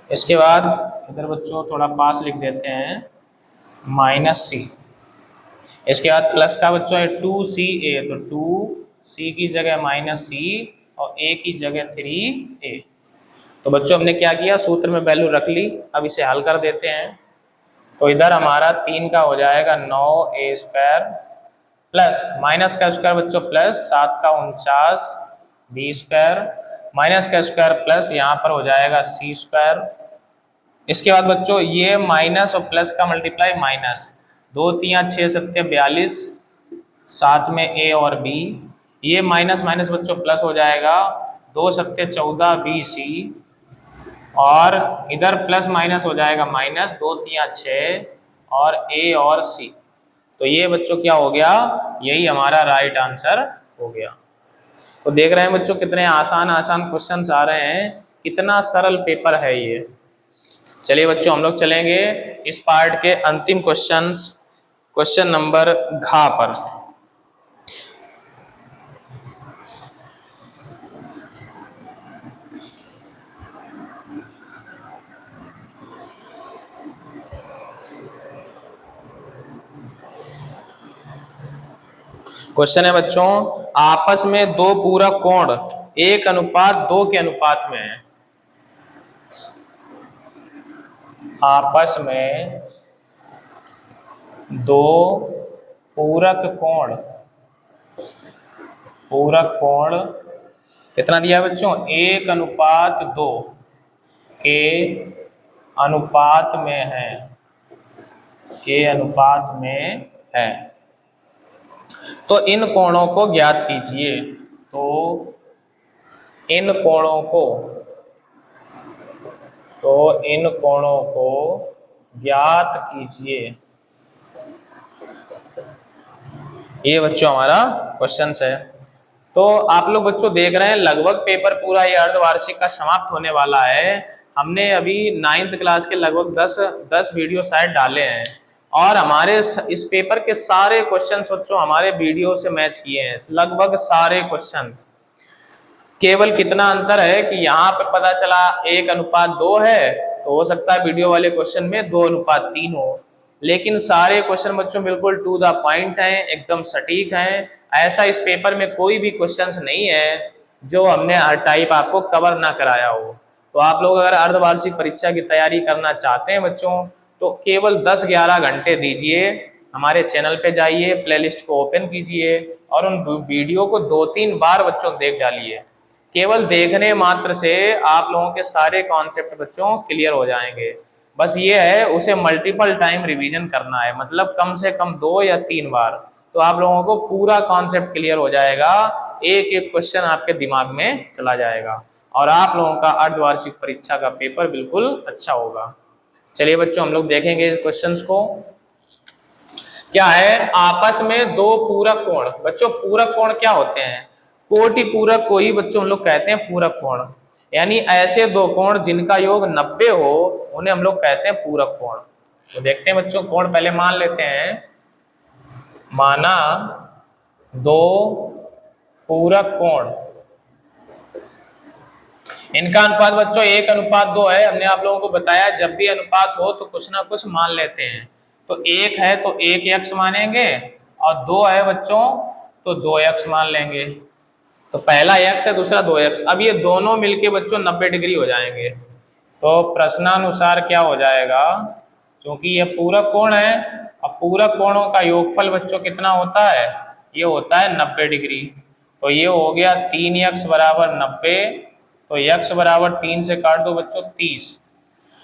इसके बाद इधर बच्चों थोड़ा पास लिख देते हैं -c। इसके बाद प्लस का बच्चों है 2ca, तो 2c की जगह -c और a की जगह 3a। तो बच्चों हमने क्या किया? सूत्र में वैल्यू रख ली। अब इसे हल कर देते हैं। तो इधर हमारा 3 का हो जाएगा 9a² प्लस माइनस का स्क्वायर बच्चों प्लस 7 का 49 b² माइनस का स्क्वायर प्लस यहाँ पर हो जाएगा c²। इसके बाद बच्चों ये माइनस और प्लस का मल्टीप्लाई माइनस 2 3 6 7 42 साथ में a और b। ये माइनस माइनस बच्चों प्लस हो जाएगा 2 7 14 bc और इधर प्लस माइनस हो जाएगा माइनस 2 3 6 और a और c। तो ये बच्चों क्या हो गया? यही हमारा राइट आंसर हो गया। तो देख रहे हैं बच्चों कितने आसान आसान क्वेश्चंस आ रहे हैं, कितना सरल पेपर है ये। चलिए बच्चों हम लोग चलेंगे इस पार्ट के अंतिम क्वेश्चंस, क्वेश्चन नंबर घ पर। क्वेश्चन है बच्चों आपस में दो पूरक कोण 1:2 के अनुपात में है। आपस में दो पूरक कोण कितना दिया है बच्चों? 1:2 के अनुपात में है, तो इन कोणों को ज्ञात कीजिए। तो इन कोणों को ज्ञात कीजिए। ये बच्चों हमारा क्वेश्चन है। तो आप लोग बच्चों देख रहे हैं लगभग पेपर पूरा ये अर्धवार्षिक का समाप्त होने वाला है। हमने अभी 9th क्लास के लगभग 10 वीडियो शायद डाले हैं और हमारे इस पेपर के सारे क्वेश्चंस बच्चों हमारे वीडियो से मैच किए हैं, लगभग सारे क्वेश्चंस। केवल कितना अंतर है कि यहाँ पे पता चला 1:2 है तो हो सकता है वीडियो वाले क्वेश्चन में 2:3 हो, लेकिन सारे क्वेश्चन बच्चों बिल्कुल टू द पॉइंट हैं, एकदम सटीक हैं। ऐसा इस पेपर में कोई भी क्वेश्चंस नहीं है जो हमने हर टाइप आपको कवर ना कराया हो। तो आप लोग अगर अर्धवार्षिक परीक्षा की तैयारी करना चाहते हैं बच्चों, तो केवल 10-11 घंटे दीजिए, हमारे चैनल पे जाइए, प्लेलिस्ट को ओपन कीजिए और उन वीडियो को 2-3 बार बच्चों देख डालिए। केवल देखने मात्र से आप लोगों के सारे कॉन्सेप्ट बच्चों क्लियर हो जाएंगे। बस ये है उसे मल्टीपल टाइम रिवीजन करना है, मतलब कम से कम 2 या 3 बार, तो आप लोगों को पूरा कॉन्सेप्ट क्लियर हो जाएगा, एक एक क्वेश्चन आपके दिमाग में चला जाएगा और आप लोगों का अर्धवार्षिक परीक्षा का पेपर बिल्कुल अच्छा होगा। चलिए बच्चों हम लोग देखेंगे इस क्वेश्चंस को। क्या है, आपस में दो पूरक कोण। बच्चों पूरक कोण क्या होते हैं? कोटि पूरक को ही बच्चों हम लोग कहते हैं पूरक कोण, यानी ऐसे दो कोण जिनका योग 90 हो उन्हें हम लोग कहते हैं पूरक कोण। तो देखते हैं बच्चों, कोण पहले मान लेते हैं। माना दो पूरक कोण, इनका अनुपात बच्चों 1:2 है। हमने आप लोगों को बताया जब भी अनुपात हो तो कुछ ना कुछ मान लेते हैं। तो 1 है तो 1x मानेंगे और 2 है बच्चों तो 2x मान लेंगे। तो पहला x है दूसरा 2x। अब ये दोनों मिलके बच्चों 90 डिग्री हो जाएंगे। तो प्रश्नानुसार क्या हो जाएगा, क्योंकि ये पूरक कोण है और पूरक कोणों का योगफल बच्चों कितना होता है, ये होता है 90 डिग्री। तो ये हो गया 3x बराबर 90। तो x बराबर 3 से काट दो बच्चों 30।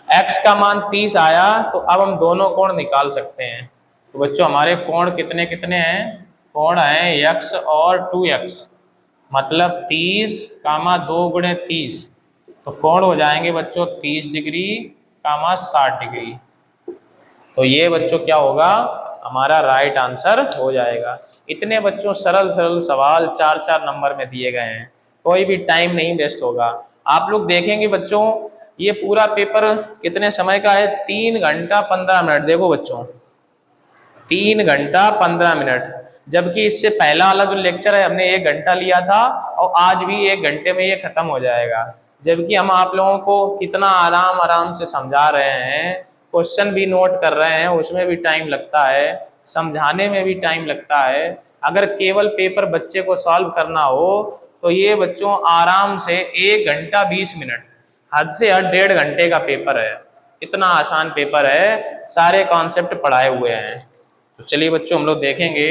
x का मान 30 आया तो अब हम दोनों कोण निकाल सकते हैं। तो बच्चों हमारे कोण कितने कितने हैं, कोण है x और 2x, मतलब 30 कामा 2 गुणे 30, तो कोण हो जाएंगे बच्चों 30 डिग्री कामा 60 डिग्री। तो ये बच्चों क्या होगा, हमारा राइट आंसर हो जाएगा। इतने बच्चों सरल सरल सवाल 4-4 नंबर में दिए गए हैं, कोई भी टाइम नहीं वेस्ट होगा। आप लोग देखेंगे बच्चों ये पूरा पेपर कितने समय का है, 3 घंटा 15 मिनट। देखो बच्चों 3 घंटा 15 मिनट, जबकि इससे पहला वाला जो लेक्चर है हमने 1 घंटा लिया था और आज भी 1 घंटे में ये खत्म हो जाएगा। जबकि हम आप लोगों को कितना आराम आराम से समझा रहे हैं, क्वेश्चन भी नोट कर रहे हैं, उसमें भी टाइम लगता है, समझाने में भी टाइम लगता है। अगर केवल पेपर बच्चे को सॉल्व करना हो तो ये बच्चों आराम से 1 घंटा 20 मिनट, हद से हद 1.5 घंटे का पेपर है। इतना आसान पेपर है, सारे कॉन्सेप्ट पढ़ाए हुए हैं। तो चलिए बच्चों हम लोग देखेंगे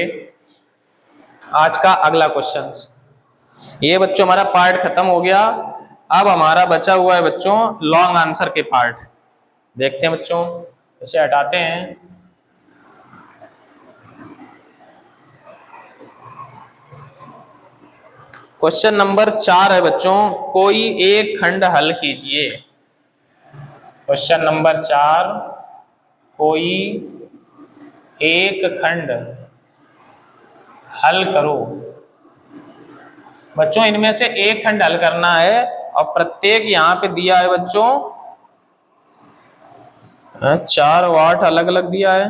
आज का अगला क्वेश्चन। ये बच्चों हमारा पार्ट खत्म हो गया, अब हमारा बचा हुआ है बच्चों लॉन्ग आंसर के पार्ट। देखते हैं बच्चों, इसे हटाते हैं। क्वेश्चन नंबर 4 है बच्चों, कोई एक खंड हल कीजिए। क्वेश्चन नंबर 4, कोई एक खंड हल करो। बच्चों इनमें से एक खंड हल करना है और प्रत्येक यहाँ पे दिया है बच्चों 4 और 8 अलग अलग दिया है।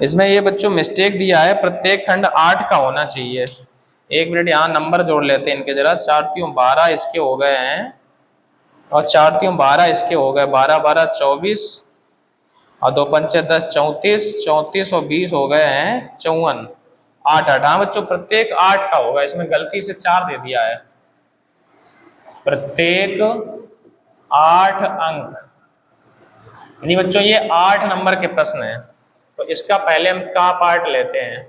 इसमें ये बच्चों मिस्टेक दिया है, प्रत्येक खंड 8 का होना चाहिए। 1 मिनट यहाँ नंबर जोड़ लेते हैं इनके जरा। 4 3 12 इसके हो गए हैं और 4 3 12 इसके हो गए, 12 12 24 और 2 पंचे 10 34, 34 और 20 हो गए हैं 54। 8 8, हाँ बच्चों प्रत्येक 8 का होगा। इसमें गलती से 4 दे दिया है। प्रत्येक 8 अंक, यानी बच्चों ये 8 नंबर के प्रश्न है। तो इसका पहले हम का पार्ट लेते हैं।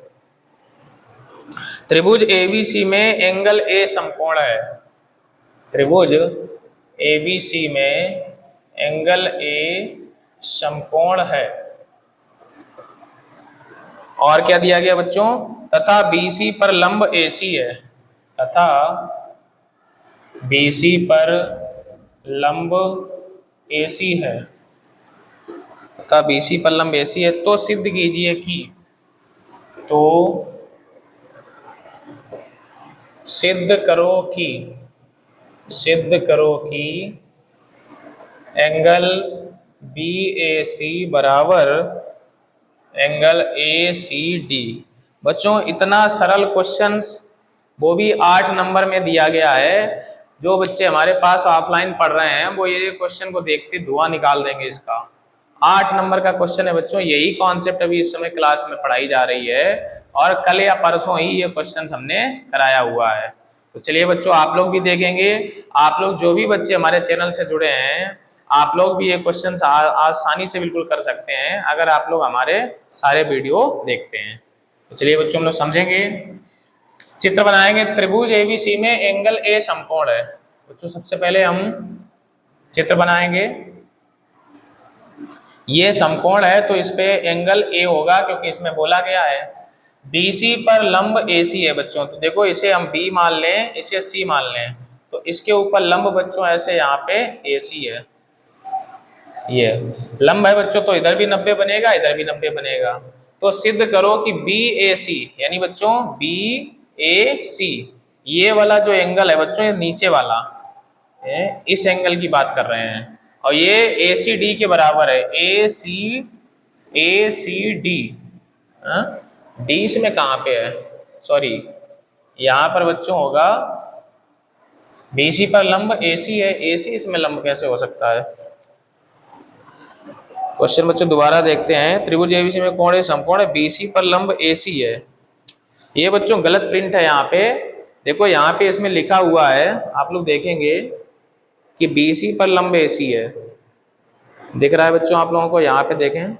त्रिभुज एबीसी में एंगल ए समकोण है। त्रिभुज एबीसी में एंगल ए समकोण है। और क्या दिया गया बच्चों, तथा बीसी पर लंब एसी है। तथा बीसी पर लंब एसी है। तथा बीसी पर लंब एसी है तो सिद्ध कीजिए कि, तो सिद्ध करो कि एंगल बी ए सी बराबर एंगल ए सी डी। बच्चों इतना सरल क्वेश्चंस, वो भी 8 नंबर में दिया गया है। जो बच्चे हमारे पास ऑफलाइन पढ़ रहे हैं वो ये क्वेश्चन को देखते धुआं निकाल देंगे इसका। 8 नंबर का क्वेश्चन है बच्चों, यही कॉन्सेप्ट अभी इस समय क्लास में पढ़ाई जा रही है और कल या परसों ही ये क्वेश्चन हमने कराया हुआ है। तो चलिए बच्चों, आप लोग भी देखेंगे, आप लोग जो भी बच्चे हमारे चैनल से जुड़े हैं आप लोग भी ये क्वेश्चन आसानी से बिल्कुल कर सकते हैं अगर आप लोग हमारे सारे वीडियो देखते हैं। तो चलिए बच्चों, हम लोग समझेंगे, चित्र बनाएंगे। त्रिभुज एबीसी में एंगल ए समकोण है। बच्चों सबसे पहले हम चित्र बनाएंगे। ये समकोण है तो इस पे एंगल ए होगा क्योंकि इसमें बोला गया है बीसी पर लंब एसी है। बच्चों तो देखो, इसे हम बी मान लें, इसे सी मान लें, तो इसके ऊपर लंब बच्चों ऐसे यहाँ पे एसी है, ये लंब है बच्चों, तो इधर भी 90 बनेगा, इधर भी 90 बनेगा। तो सिद्ध करो कि बी ए सी, यानी बच्चों बी ए सी, ये वाला जो एंगल है बच्चों, ये नीचे वाला इस एंगल की बात कर रहे हैं, और ये ए सी डी के बराबर है। ए सी डी, डी इसमें कहाँ पे है, सॉरी यहाँ पर बच्चों होगा बीसी पर लंब एसी है, एसी इसमें लंब कैसे हो सकता है। क्वेश्चन बच्चों दोबारा देखते हैं। त्रिभुज एबीसी में कोण है समकोण है, बीसी पर लंब एसी है। ये बच्चों गलत प्रिंट है यहाँ पे, देखो यहाँ पे इसमें लिखा हुआ है, आप लोग देखेंगे कि बीसी पर लंब एसी है, दिख रहा है बच्चों आप लोगों को, यहाँ पे देखें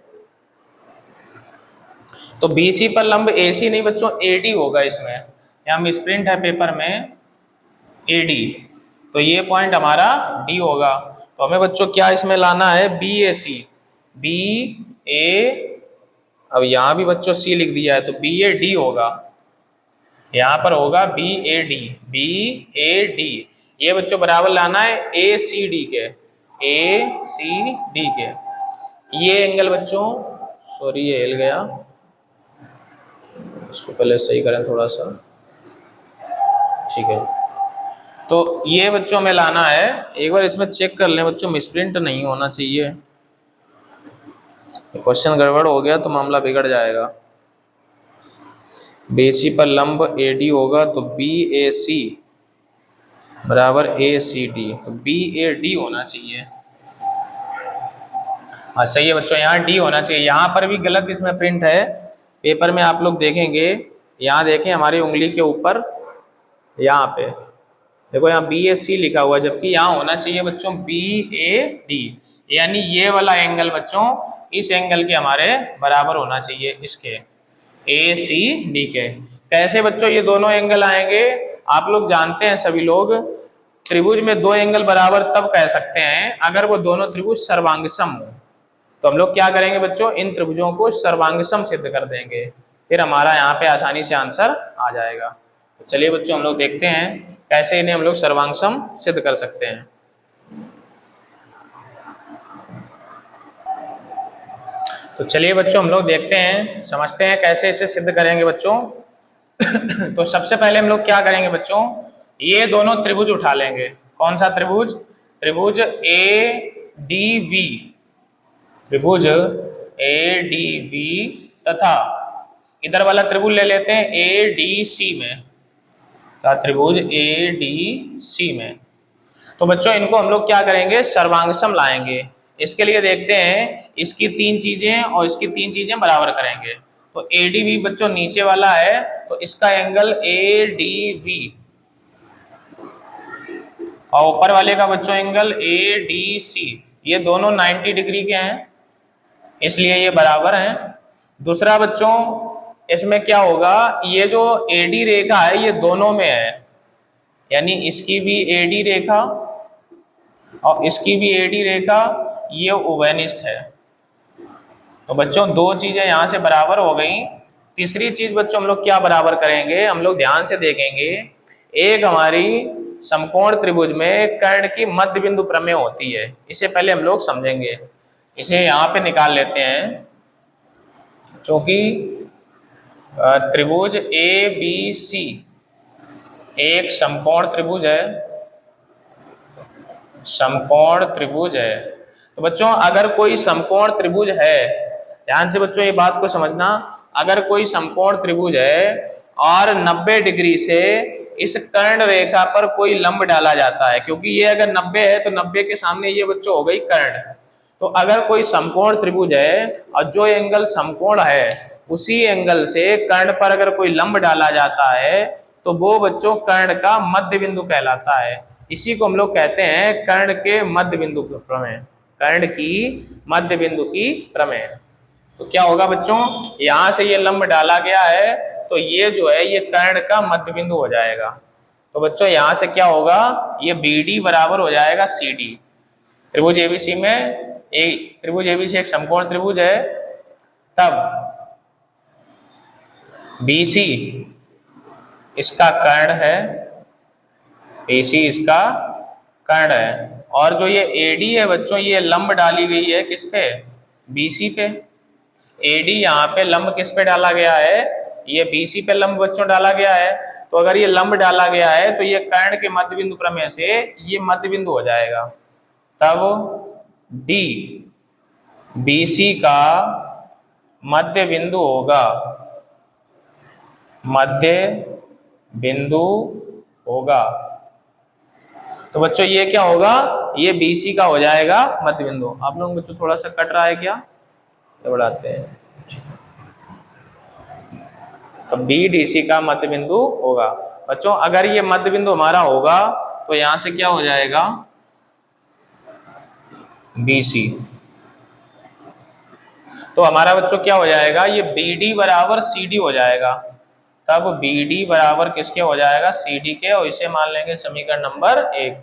तो बीसी पर लंब एसी नहीं बच्चों, एडी होगा इसमें, यहाँ मिस प्रिंट है पेपर में एडी, तो ये पॉइंट हमारा डी होगा। तो हमें बच्चों क्या इसमें लाना है, बी ए सी, बी ए, अब यहाँ भी बच्चों सी लिख दिया है तो बी ए डी होगा, यहाँ पर होगा B A D, B A D, ये बच्चों बराबर लाना है ए सी डी के, ए सी डी के। ये एंगल बच्चों, सॉरी ये हिल गया, इसको पहले सही करें थोड़ा सा, ठीक है। तो ये बच्चों में लाना है, एक बार इसमें चेक कर लें बच्चों, मिसप्रिंट नहीं होना चाहिए, क्वेश्चन गड़बड़ हो गया तो मामला बिगड़ जाएगा। बीसी पर लंब एडी होगा तो बी ए सी बराबर ए सी डी, तो बी ए डी होना चाहिए। हाँ सही है बच्चों, यहाँ डी होना चाहिए, यहाँ पर भी गलत इसमें प्रिंट है पेपर में, आप लोग देखेंगे, यहाँ देखें हमारी उंगली के ऊपर, यहाँ पे देखो यहाँ बी ए सी लिखा हुआ है, जबकि यहाँ होना चाहिए बच्चों बी ए डी, यानी ये वाला एंगल बच्चों इस एंगल के हमारे बराबर होना चाहिए, इसके ए सी डी के। कैसे बच्चों ये दोनों एंगल आएंगे, आप लोग जानते हैं सभी लोग, त्रिभुज में दो एंगल बराबर तब कह सकते हैं अगर वो दोनों त्रिभुज सर्वांगसम हो। तो हम लोग क्या करेंगे बच्चों, इन त्रिभुजों को सर्वांगसम सिद्ध कर देंगे, फिर हमारा यहाँ पे आसानी से आंसर आ जाएगा। तो चलिए बच्चों हम लोग देखते हैं कैसे इन्हें हम लोग सर्वांगसम सिद्ध कर सकते हैं। तो चलिए बच्चों हम लोग देखते हैं, समझते हैं कैसे इसे सिद्ध करेंगे बच्चों। तो सबसे पहले हम लोग क्या करेंगे बच्चों, ये दोनों त्रिभुज उठा लेंगे। कौन सा त्रिभुज, त्रिभुज ए डी वी, त्रिभुज ए डी वी तथा इधर वाला त्रिभुज ले लेते हैं ए डी सी में, त्रिभुज ए डी सी में। तो बच्चों इनको हम लोग क्या करेंगे, सर्वांगसम लाएंगे। इसके लिए देखते हैं, इसकी 3 चीजें और इसकी 3 चीजें बराबर करेंगे। तो ए डी वी बच्चों नीचे वाला है तो इसका एंगल ए डी वी, और ऊपर वाले का बच्चों एंगल ए डी सी, ये दोनों 90 डिग्री के हैं इसलिए ये बराबर हैं। दूसरा बच्चों इसमें क्या होगा, ये जो एडी रेखा है ये दोनों में है, यानी इसकी भी एडी रेखा और इसकी भी एडी रेखा, ये उभयनिष्ठ है। तो बच्चों 2 चीजें यहाँ से बराबर हो गई। तीसरी चीज बच्चों हम लोग क्या बराबर करेंगे, हम लोग ध्यान से देखेंगे, एक हमारी समकोण त्रिभुज में कर्ण की मध्य बिंदु प्रमेय होती है, इसे पहले हम लोग समझेंगे। इसे यहाँ पे निकाल लेते हैं, क्योंकि त्रिभुज ए बी सी एक समकोण त्रिभुज है, समकोण त्रिभुज है। तो बच्चों अगर कोई समकोण त्रिभुज है, ध्यान से बच्चों ये बात को समझना, अगर कोई समकोण त्रिभुज है और 90 डिग्री से इस कर्ण रेखा पर कोई लंब डाला जाता है, क्योंकि ये अगर 90 है तो 90 के सामने ये बच्चों हो गई कर्ण। तो अगर कोई समकोण त्रिभुज है और जो एंगल समकोण है उसी एंगल से कर्ण पर अगर कोई लंब डाला जाता है तो वो बच्चों कर्ण का मध्य बिंदु कहलाता है। इसी को हम लोग कहते हैं कर्ण के मध्य बिंदु प्रमेय, कर्ण की मध्य बिंदु की प्रमेय। तो क्या होगा बच्चों, यहां से ये लंब डाला गया है तो ये जो है ये कर्ण का मध्य बिंदु हो जाएगा। तो बच्चों यहां से क्या होगा, ये BD बराबर हो जाएगा CD। त्रिभुज ABC में त्रिभुज ABC एक समकोण त्रिभुज है, तब BC इसका कर्ण है, AC इसका कर्ण है, और जो ये AD है बच्चों ये लंब डाली गई है किस पे, BC पे। AD यहाँ पे लंब किस पे डाला गया है, ये BC पे लंब बच्चों डाला गया है। तो अगर ये लंब डाला गया है तो ये कर्ण के मध्य बिंदु प्रमेय से ये मध्य बिंदु हो जाएगा। तब D BC का मध्य बिंदु होगा, मध्य बिंदु होगा। तो बच्चों ये क्या होगा, ये BC का हो जाएगा मध्य बिंदु। आप लोग बच्चों थोड़ा सा कट रहा है क्या, तो बढ़ाते हैं। तो BDC का मध्य बिंदु होगा। बच्चों अगर ये मध्य बिंदु हमारा होगा तो यहां से क्या हो जाएगा, BC। तो हमारा बच्चों क्या हो जाएगा, ये BD बराबर CD हो जाएगा। तब BD बराबर किसके हो जाएगा, CD के, और इसे मान लेंगे समीकरण नंबर 1।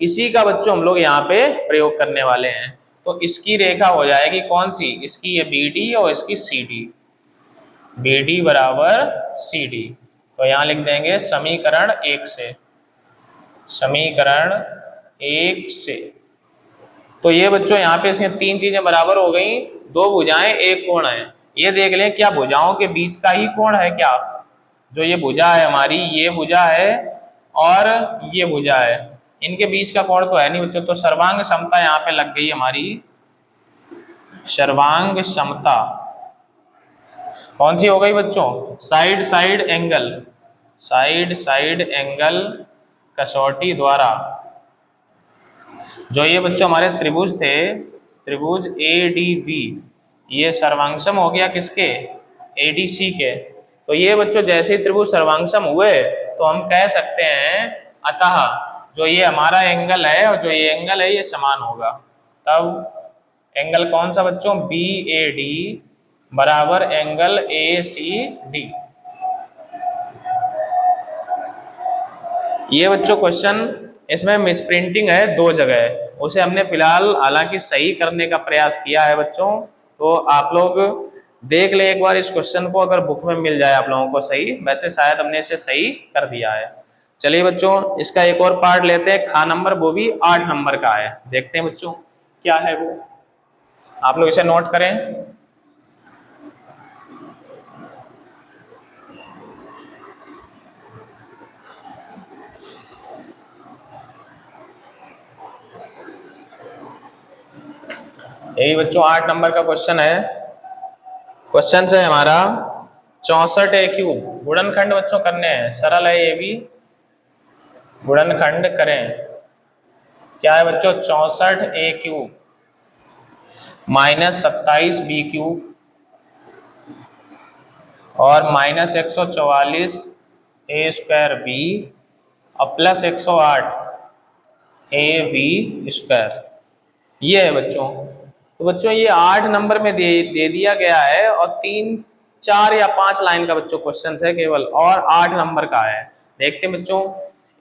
इसी का बच्चों हम लोग यहाँ पे प्रयोग करने वाले हैं। तो इसकी रेखा हो जाएगी कौन सी, इसकी ये BD और इसकी CD, BD बराबर CD। तो यहाँ लिख देंगे समीकरण 1 से, समीकरण 1 से। तो ये बच्चों यहाँ पे इसमें 3 चीजें बराबर हो गई, 2 भुजाएं 1 कोण है। ये देख लें क्या भुजाओं के बीच का ही कोण है क्या, जो ये भुजा है हमारी, ये भुजा है और ये भुजा है, इनके बीच का कोण तो है नहीं बच्चों। तो सर्वांग समता यहाँ पे लग गई हमारी, सर्वांग समता कौन सी हो गई बच्चों, side side angle, side side angle कसौटी द्वारा। जो ये बच्चों हमारे त्रिभुज थे, त्रिभुज ADB, ये सर्वांगसम हो गया किसके, ADC के। तो ये बच्चों जैसे ही त्रिभुज सर्वांगसम हुए तो हम कह सकते हैं अतः जो ये हमारा एंगल है और जो ये एंगल है ये समान होगा। तब एंगल कौन सा बच्चों, BAD बराबर एंगल ACD। ये बच्चों क्वेश्चन इसमें मिसप्रिंटिंग है 2 जगह, उसे हमने फिलहाल हालांकि सही करने का प्रयास किया है बच्चों। तो आप लोग देख ले एक बार इस क्वेश्चन को, अगर बुक में मिल जाए आप लोगों को सही, वैसे शायद हमने इसे सही कर दिया है। चलिए बच्चों इसका एक और पार्ट लेते हैं, खा नंबर, वो भी 8 नंबर का है। देखते हैं बच्चों क्या है वो, आप लोग इसे नोट करें। यही बच्चों 8 नंबर का क्वेश्चन है। क्वेश्चन है हमारा 64 A क्यूब, गुणनखंड बच्चों करने हैं, सरल है ये भी, गुणनखंड करें। क्या है बच्चों, 64 A cube minus 27 B cube और माइनस 144 A स्क्वायर B और प्लस 108 AB स्क्वायर, ये है बच्चों। तो बच्चों ये 8 नंबर में दे दिया गया है और 3, 4 या 5 लाइन का बच्चों क्वेश्चन है केवल, और 8 नंबर का है। देखते हैं बच्चों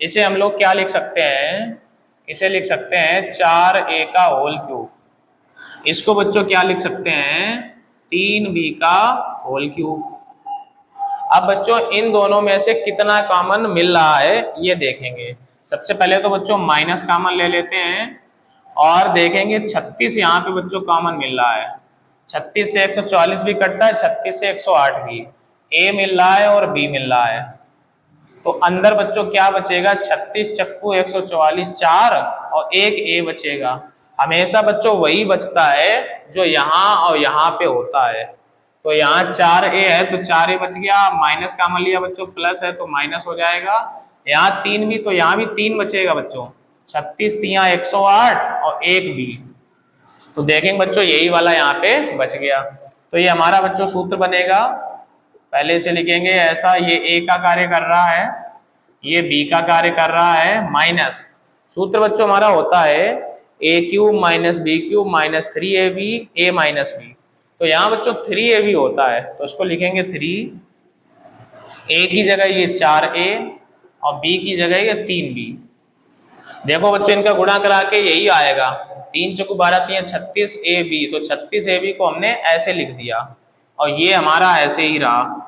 इसे हम लोग क्या लिख सकते हैं, इसे लिख सकते हैं 4A का होल क्यूब। इसको बच्चों क्या लिख सकते हैं, 3B का होल क्यूब। अब बच्चों इन दोनों में से कितना कॉमन मिल रहा है ये देखेंगे। सबसे पहले तो बच्चों माइनस कॉमन ले लेते हैं और देखेंगे 36 यहाँ पे बच्चों कॉमन मिल रहा है। 36 से 144 भी कटता है, 36 से 108 भी, A मिल रहा है और B मिल रहा है। तो अंदर बच्चों क्या बचेगा, 36 चक्कू 144 4 और 1 A बचेगा। हमेशा बच्चों वही बचता है जो यहाँ और यहाँ पे होता है। तो यहाँ 4A है तो 4A बच गया, माइनस कॉमन लिया बच्चों, प्लस है तो माइनस हो जाएगा, यहाँ 3 भी, तो यहाँ भी 3 बचेगा बच्चों। 36 तिया 108 और 1 भी, तो देखेंगे बच्चों यही वाला यहाँ पे बच गया। तो ये हमारा बच्चों सूत्र बनेगा, पहले से लिखेंगे ऐसा, ये ए का कार्य कर रहा है, ये बी का कार्य कर रहा है, माइनस सूत्र बच्चों हमारा होता है a cube minus b cube minus 3ab a minus b. तो यहाँ बच्चों 3ab होता है, तो इसको लिखेंगे 3, ए की जगह ये 4a और बी की जगह ये 3b। देखो बच्चों इनका गुणा करा के यही आएगा, 3 चौको 12 3 36ab, तो 36ab को हमने ऐसे लिख दिया और ये हमारा ऐसे ही रहा।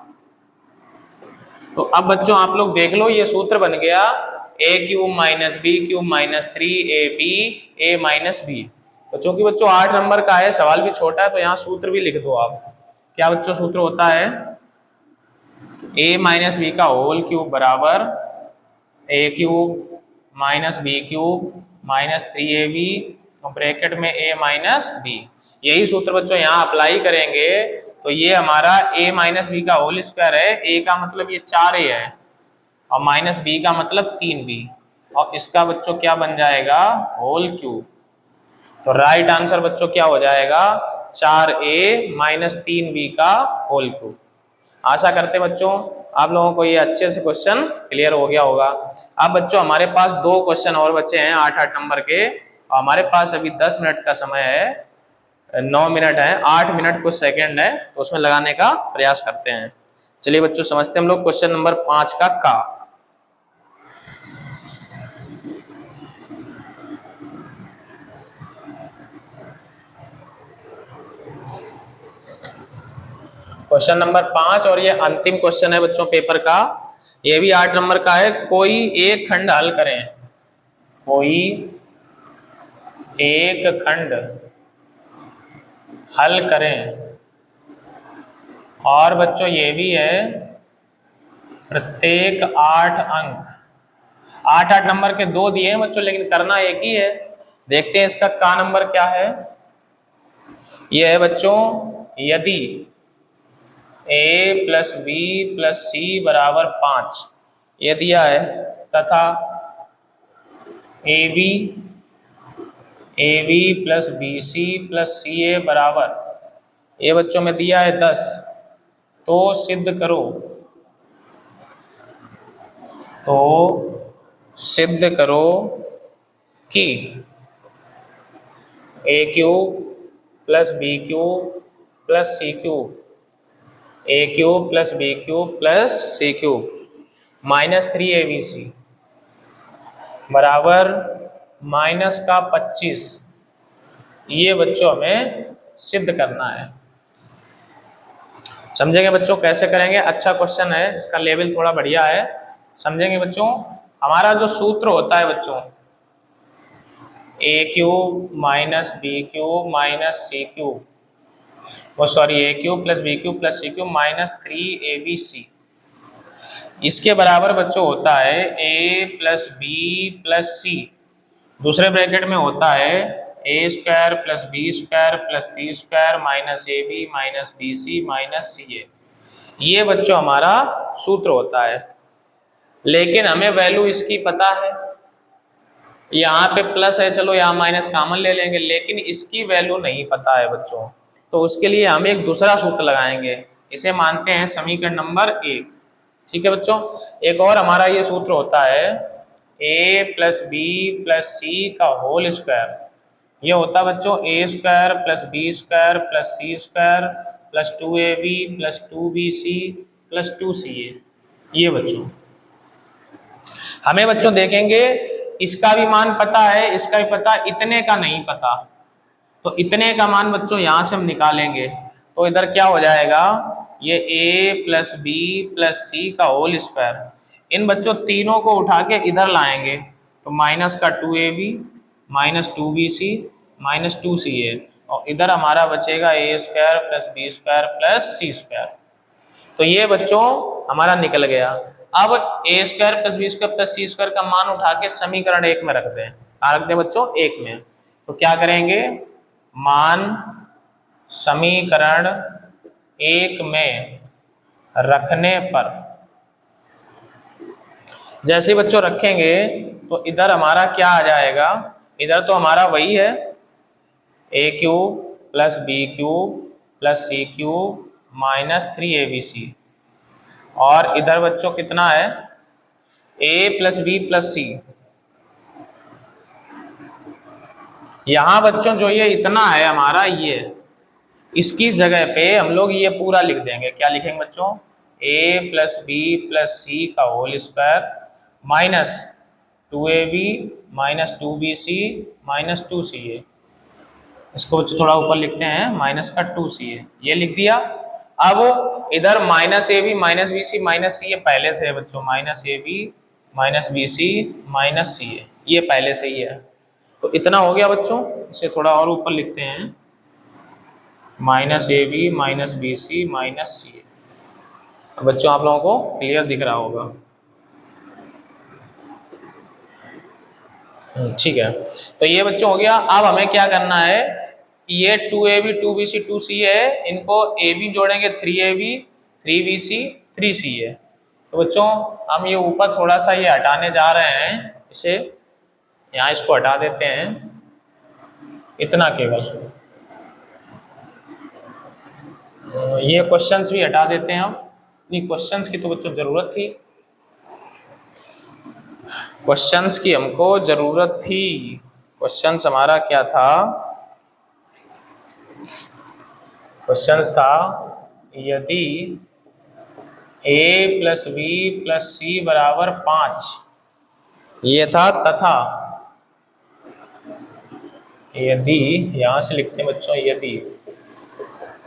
तो अब बच्चों आप लोग देख लो, ये सूत्र बन गया a cube minus b cube minus 3ab a minus b. तो चूंकि बच्चों 8 नंबर का है, सवाल भी छोटा है, तो यहाँ सूत्र भी लिख दो आप। क्या बच्चों सूत्र होता है, ए माइनस बी का होल क्यूब बराबर a cube minus b cube minus 3ab bracket में ए माइनस बी। यही सूत्र बच्चों यहाँ अप्लाई करेंगे तो ये हमारा a माइनस बी का होल स्क्वायर है, a का मतलब ये 4a है और माइनस बी का मतलब 3b, और इसका बच्चों क्या बन जाएगा, होल क्यूब। तो राइट आंसर बच्चों क्या हो जाएगा, 4a माइनस 3b का होल क्यूब। आशा करते बच्चों आप लोगों को ये अच्छे से क्वेश्चन क्लियर हो गया होगा। अब बच्चों हमारे पास 2 क्वेश्चन और बचे हैं 8-8 नंबर के, और हमारे पास अभी 10 मिनट का समय है, 9 मिनट है, 8 मिनट कुछ सेकंड है, तो उसमें लगाने का प्रयास करते हैं। चलिए बच्चों समझते हैं हम लोग क्वेश्चन नंबर 5 का। क्वेश्चन नंबर 5 और ये अंतिम क्वेश्चन है बच्चों पेपर का, ये भी 8 नंबर का है। कोई एक खंड हल करें, कोई एक खंड हल करें, और बच्चों ये भी है प्रत्येक 8 अंक। 8-8 नंबर के 2 दिए हैं बच्चों, लेकिन करना एक ही है। देखते हैं इसका का नंबर क्या है। यह है बच्चों, यदि a plus b plus c बराबर 5 ये दिया है, तथा a b plus b c plus c a बराबर, ये बच्चों में दिया है 10, तो सिद्ध करो, तो सिद्ध करो कि a cube plus b cube plus c cube, a cube plus b cube plus c cube minus 3abc बराबर माइनस का 25। ये बच्चों हमें सिद्ध करना है। समझेंगे बच्चों कैसे करेंगे, अच्छा क्वेश्चन है, इसका लेवल थोड़ा बढ़िया है। समझेंगे बच्चों, हमारा जो सूत्र होता है बच्चों, a cube minus b cube minus c cube, वो sorry a cube plus b cube plus c cube minus 3abc, इसके बराबर बच्चों होता है a plus b plus c, दूसरे ब्रैकेट में होता है a square plus b square plus c square minus a b minus b c minus c a. ये बच्चों हमारा सूत्र होता है, लेकिन हमें वैल्यू इसकी पता है, यहाँ पे प्लस है, चलो यहाँ माइनस कॉमन ले लेंगे, लेकिन इसकी वैल्यू नहीं पता है बच्चों। तो उसके लिए हम एक दूसरा सूत्र लगाएंगे, इसे मानते हैं समीकरण नंबर 1। ठीक है बच्चों, एक और हमारा ये सूत्र होता है a plus b plus c का होल स्क्वायर। ये होता है बच्चों a square plus b square plus c square plus 2ab plus 2bc plus 2ca। ये बच्चों हमें बच्चों देखेंगे, इसका भी मान पता है, इसका भी पता, इतने का नहीं पता, तो इतने का मान बच्चों यहाँ से हम निकालेंगे, तो इधर क्या हो जाएगा, ये a plus b plus c का होल स्क्वायर, इन बच्चों तीनों को उठा के इधर लाएंगे, तो माइनस का 2ab minus 2bc minus 2ca, और इधर हमारा बचेगा a square plus b square plus c square. तो ये बच्चों हमारा निकल गया। अब a square plus b square plus c square का मान उठा के समीकरण 1 में रख दें, रख दें बच्चों 1 में। तो क्या करेंगे, मान समीकरण 1 में रखने पर जैसे बच्चों रखेंगे तो इधर हमारा क्या आ जाएगा, इधर तो हमारा वही है a cube plus b cube plus c cube minus 3abc, और इधर बच्चों कितना है a plus b plus c. यहां बच्चों जो ये इतना है हमारा, ये इसकी जगह पे हम लोग ये पूरा लिख देंगे। क्या लिखेंगे बच्चों, a plus b plus c का whole square minus 2ab minus 2bc minus 2ca। इसको बच्चों थोड़ा ऊपर लिखते हैं, माइनस का 2ca, ये लिख दिया। अब इधर minus a b minus b c minus c, ये पहले से है बच्चों, minus a b minus b c minus c, ये पहले से ही है। तो इतना हो गया बच्चों, इसे थोड़ा और ऊपर लिखते हैं, minus a b minus b c minus c. बच्चों आप लोगों को क्लियर दिख रहा होगा, ठीक है। तो ये बच्चों हो गया। अब हमें क्या करना है, ये 2ab 2bc 2c है, इनको ab जोड़ेंगे 3ab 3bc 3ca। तो बच्चों हम ये ऊपर थोड़ा सा ये हटाने जा रहे हैं, इसे यहाँ इसको हटा देते हैं, इतना केवल। ये क्वेश्चंस भी हटा देते हैं हम, नहीं क्वेश्चंस की तो बच्चों जरूरत थी, क्वेश्चंस की हमको जरूरत थी। क्वेश्चंस हमारा क्या था, क्वेश्चंस था यदि a plus b plus c बराबर 5, ये था, तथा यदि, यहां से लिखते हैं बच्चों, यदि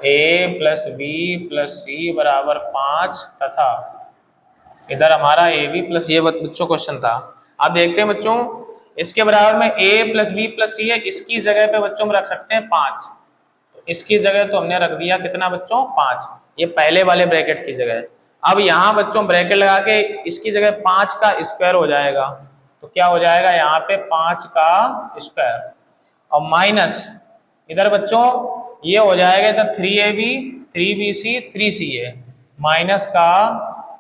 a plus b plus c बराबर 5 तथा इधर हमारा ए बी प्लस, ये बच्चों क्वेश्चन था। आप देखते हैं बच्चों, इसके बराबर में a प्लस बी प्लस सी है, इसकी जगह पे बच्चों हम रख सकते हैं 5, इसकी जगह तो हमने रख दिया कितना बच्चों 5, ये पहले वाले ब्रैकेट की जगह। अब यहाँ बच्चों ब्रैकेट लगा के इसकी जगह 5 का स्क्वायर हो जाएगा, तो क्या हो जाएगा यहाँ पे 5 का स्क्वायर, और माइनस इधर बच्चों ये हो जाएगा इधर 3ab 3bc 3ca, माइनस का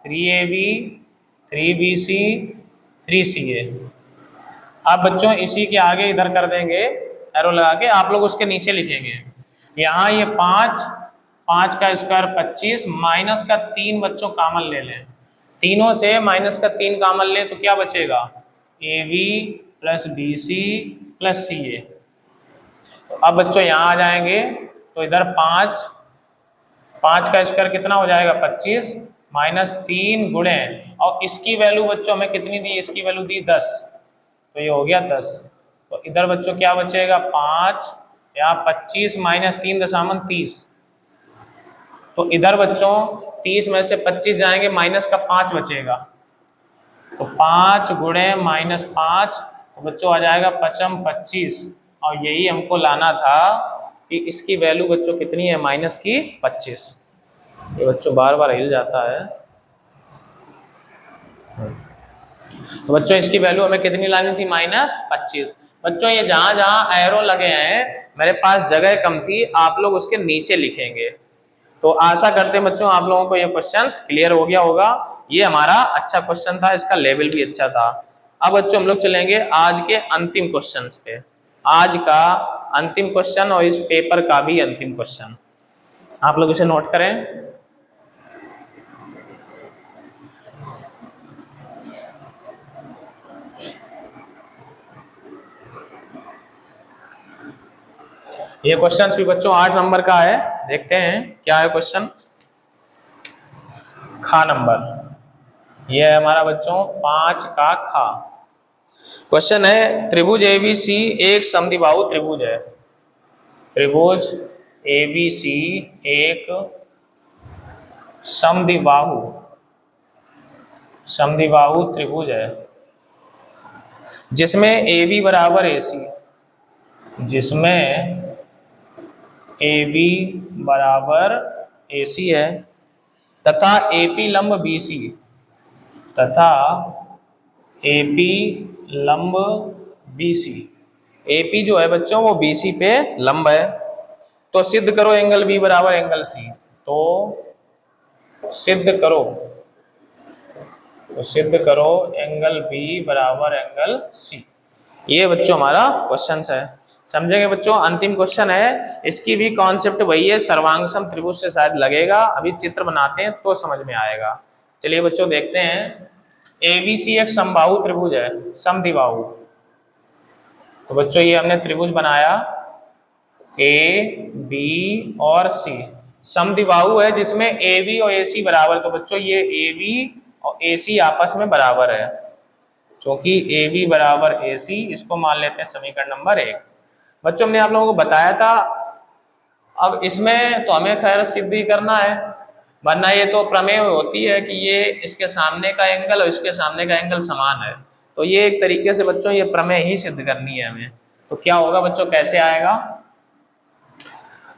3ab 3bc 3ca। अब बच्चों इसी के आगे इधर कर देंगे एरो लगा के, आप लोग उसके नीचे लिखेंगे, यहाँ ये 5 का स्क्वायर 25 माइनस का 3 बच्चों कामन ले लें, तीनों से माइनस का 3 कामन लें तो क्या बचेगा, a b plus b c plus c a. अब बच्चों यहाँ आ जाएंगे तो इधर 5 का स्क्वायर कितना हो जाएगा 25 माइनस 3 गुणे, और इसकी वैल्यू बच्चों हमें कितनी दी, इसकी वैल्यू दी 10, तो ये हो गया 10। तो इधर बच्चों क्या बचेगा 5, यहाँ 25 माइनस 3 दशामन 30, तो इधर बच्चों 30 में से 25 जाएंगे, माइनस का 5 बचेगा, तो 5 गुणे माइनस 5, तो बच्चों आ जाएगा 5 25, और यही हमको लाना था कि इसकी वैल्यू बच्चों कितनी है, माइनस की 25। ये बच्चों बार बार हिल जाता है, तो बच्चों इसकी वैल्यू हमें कितनी लानी थी, माइनस 25। बच्चों ये जहां जहां एरो लगे हैं मेरे पास जगह कम थी, आप लोग उसके नीचे लिखेंगे। तो आशा करते हैं बच्चों आप लोगों को ये क्वेश्चंस क्लियर हो गया होगा। ये हमारा अच्छा क्वेश्चन था, इसका लेवल भी अच्छा था। अब बच्चों हम लोग चलेंगे आज के अंतिम क्वेश्चंस पे, आज का अंतिम क्वेश्चन और इस पेपर का भी अंतिम क्वेश्चन, आप लोग इसे नोट करें। ये क्वेश्चन भी बच्चों 8 नंबर का है, देखते हैं क्या है क्वेश्चन। खा नंबर, ये है हमारा बच्चों 5 का खा। क्वेश्चन है त्रिभुज एबीसी एक समद्विबाहु त्रिभुज है, त्रिभुज एबीसी एक समद्विबाहु त्रिभुज है, जिसमें ए बी बराबर ए सी, जिसमें ए बी बराबर ए सी है, तथा ए पी लंब बी सी, तथा ए पी लंब बी सी, ए पी जो है बच्चों वो बी सी पे लंब है, तो सिद्ध करो एंगल बी बराबर एंगल सी। तो सिद्ध करो तो सिद्ध करो एंगल बी बराबर एंगल सी। ये बच्चों हमारा क्वेश्चन है, समझेंगे बच्चों। अंतिम क्वेश्चन है, इसकी भी कॉन्सेप्ट वही है, सर्वांगसम त्रिभुज से शायद लगेगा, अभी चित्र बनाते हैं तो समझ में आएगा। चलिए बच्चों देखते हैं। एबीसी एक समबाहु त्रिभुज है, समद्विबाहु। तो बच्चों ये हमने त्रिभुज बनाया ए बी और सी, समद्विबाहु है जिसमें ए बी और ए सी बराबर। तो बच्चों ये ए बी और ए सी आपस में बराबर है, क्योंकि ए बी बराबर ए सी, इसको मान लेते हैं समीकरण नंबर 1। बच्चों हमने आप लोगों को बताया था, अब इसमें तो हमें खैर सिद्ध ही करना है, वरना ये तो प्रमेय होती है कि ये इसके सामने का एंगल और इसके सामने का एंगल समान है। तो ये एक तरीके से बच्चों ये प्रमेय ही सिद्ध करनी है हमें। तो क्या होगा बच्चों, कैसे आएगा,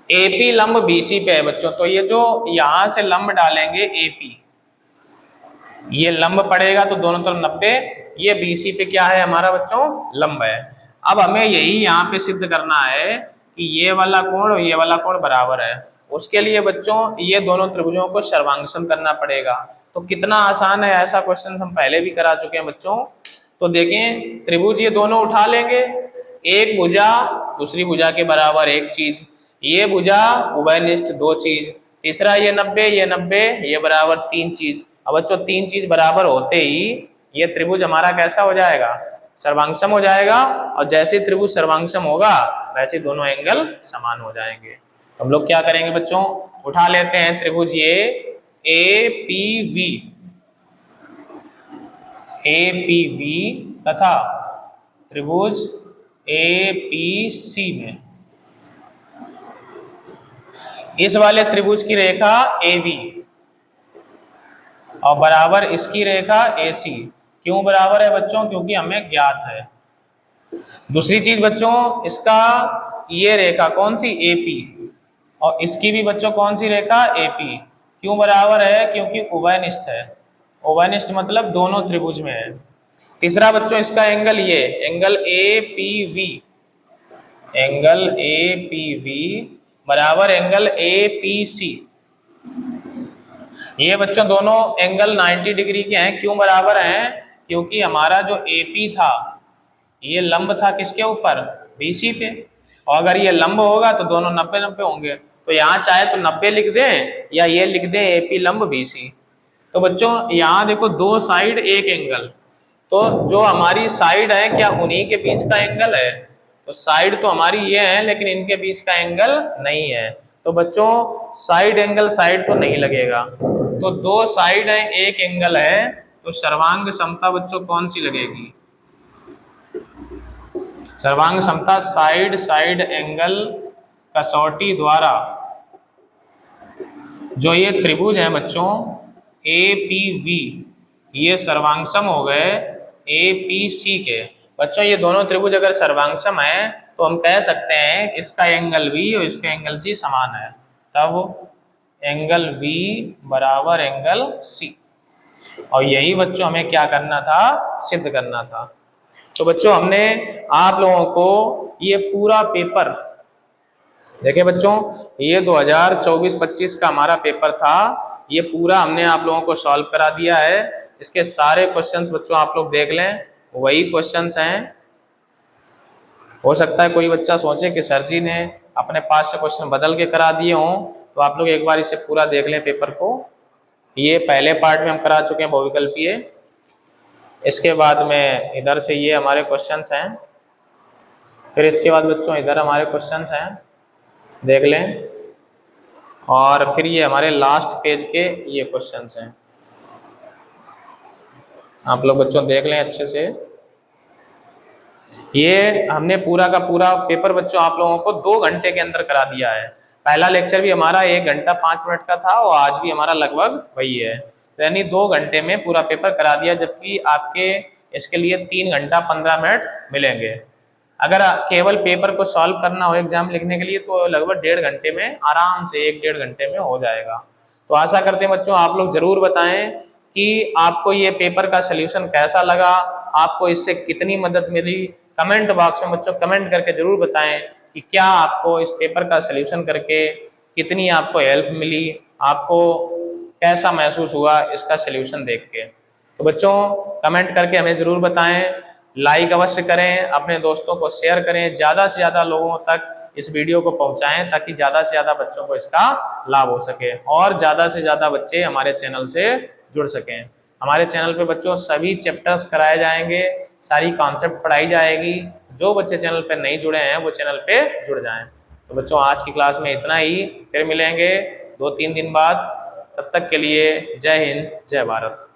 एपी लंब बीसी पे है बच्चों। तो ये जो यहां से लंब डालेंगे एपी, ये लंब पड़ेगा तो दोनों तरफ 90, ये बीसी पे क्या है हमारा बच्चों, लंब है। अब हमें यही यहाँ पे सिद्ध करना है कि ये वाला कोण और ये वाला कोण बराबर है। उसके लिए बच्चों ये दोनों त्रिभुजों को सर्वांगसम करना पड़ेगा। तो कितना आसान है, ऐसा क्वेश्चन हम पहले भी करा चुके हैं बच्चों। तो देखें, त्रिभुज ये दोनों उठा लेंगे, एक भुजा दूसरी भुजा के बराबर एक चीज, ये भुजा उभयनिष्ठ दो चीज, तीसरा ये 90 ये 90 ये बराबर तीन चीज। अब बच्चों तीन चीज बराबर होते ही ये त्रिभुज हमारा कैसा हो जाएगा, सर्वांगसम हो जाएगा। और जैसे त्रिभुज सर्वांगसम होगा वैसे दोनों एंगल समान हो जाएंगे। तो हम लोग क्या करेंगे बच्चों, उठा लेते हैं त्रिभुज ये A P V, A P V तथा त्रिभुज ए पी सी में इस वाले त्रिभुज की रेखा ए वी और बराबर इसकी रेखा ए सी। क्यों बराबर है बच्चों, क्योंकि हमें ज्ञात है। दूसरी चीज बच्चों, इसका ये रेखा कौन सी, एपी, और इसकी भी बच्चों कौन सी रेखा, एपी। क्यों बराबर है, क्योंकि उभयनिष्ठ है। उभयनिष्ठ मतलब दोनों त्रिभुज में है। तीसरा बच्चों इसका एंगल, ये angle A P V, angle A P V बराबर एंगल ए पी सी। ये बच्चों दोनों एंगल 90 डिग्री के हैं। क्यों बराबर हैं, क्योंकि हमारा जो एपी था ये लंब था किसके ऊपर, बीसी पे, और अगर ये लंब होगा तो दोनों 90-90 होंगे। तो यहाँ चाहे तो 90 लिख दें या ये लिख दें एपी लंब बीसी। तो बच्चों यहाँ देखो दो साइड एक एंगल, तो जो हमारी साइड है क्या उन्हीं के बीच का एंगल है। तो साइड तो हमारी ये है लेकिन इनके बीच का एंगल नहीं है। तो बच्चों साइड एंगल साइड तो नहीं लगेगा। तो दो साइड है एक एंगल है, तो सर्वांग समता बच्चों कौन सी लगेगी, सर्वांग समता साइड साइड एंगल कसौटी द्वारा जो ये त्रिभुज है बच्चों ए पी वी, ये सर्वांगसम हो गए ए पी सी के। बच्चों ये दोनों त्रिभुज अगर सर्वांगसम है तो हम कह सकते हैं इसका एंगल V और इसका एंगल C समान है। तब एंगल V बराबर एंगल C, और यही बच्चों हमें क्या करना था, सिद्ध करना था। तो बच्चों हमने आप लोगों को ये पूरा पेपर, देखिए बच्चों ये 2024-25 का हमारा पेपर था, ये पूरा हमने आप लोगों को सॉल्व करा दिया है। इसके सारे क्वेश्चंस बच्चों आप लोग देख लें, वही क्वेश्चंस हैं। हो सकता है कोई बच्चा सोचे कि सर जी ने अपने पास से क्वेश्चन बदल के करा दिए हों, तो आप लोग एक बार इसे पूरा देख लें पेपर को। ये पहले पार्ट में हम करा चुके हैं बहुविकल्पीय, इसके बाद में इधर से ये हमारे क्वेश्चंस हैं, फिर इसके बाद बच्चों इधर हमारे क्वेश्चंस हैं, देख लें, और फिर ये हमारे लास्ट पेज के ये क्वेश्चंस हैं। आप लोग बच्चों देख लें अच्छे से। ये हमने पूरा का पूरा पेपर बच्चों आप लोगों को 2 घंटे के अंदर करा दिया है। पहला लेक्चर भी हमारा 1 घंटा 5 मिनट का था और आज भी हमारा लगभग वही है, यानी 2 घंटे में पूरा पेपर करा दिया, जबकि आपके इसके लिए 3 घंटा 15 मिनट मिलेंगे। अगर केवल पेपर को सॉल्व करना हो एग्जाम लिखने के लिए तो लगभग 1.5 घंटे में आराम से 1-1.5 घंटे में हो जाएगा। तो आशा करते हैं बच्चों आप लोग जरूर बताएं कि आपको ये पेपर का सलूशन कैसा लगा, आपको इससे कितनी मदद मिली। कमेंट बॉक्स में बच्चों कमेंट करके जरूर बताएं कि क्या आपको इस पेपर का सलूशन करके कितनी आपको हेल्प मिली, आपको कैसा महसूस हुआ इसका सलूशन देख के। तो बच्चों कमेंट करके हमें जरूर बताएं, लाइक अवश्य करें, अपने दोस्तों को शेयर करें, ज़्यादा से ज़्यादा लोगों तक इस वीडियो को पहुंचाएं ताकि ज़्यादा से ज़्यादा बच्चों को इसका लाभ हो सके और ज़्यादा से ज़्यादा बच्चे हमारे चैनल से जुड़ सकें। हमारे चैनल पे बच्चों सभी चैप्टर्स कराए जाएंगे, सारी कॉन्सेप्ट पढ़ाई जाएगी। जो बच्चे चैनल पे नहीं जुड़े हैं वो चैनल पे जुड़ जाएं। तो बच्चों आज की क्लास में इतना ही, फिर मिलेंगे 2-3 दिन बाद। तब तक के लिए जय हिंद, जय भारत।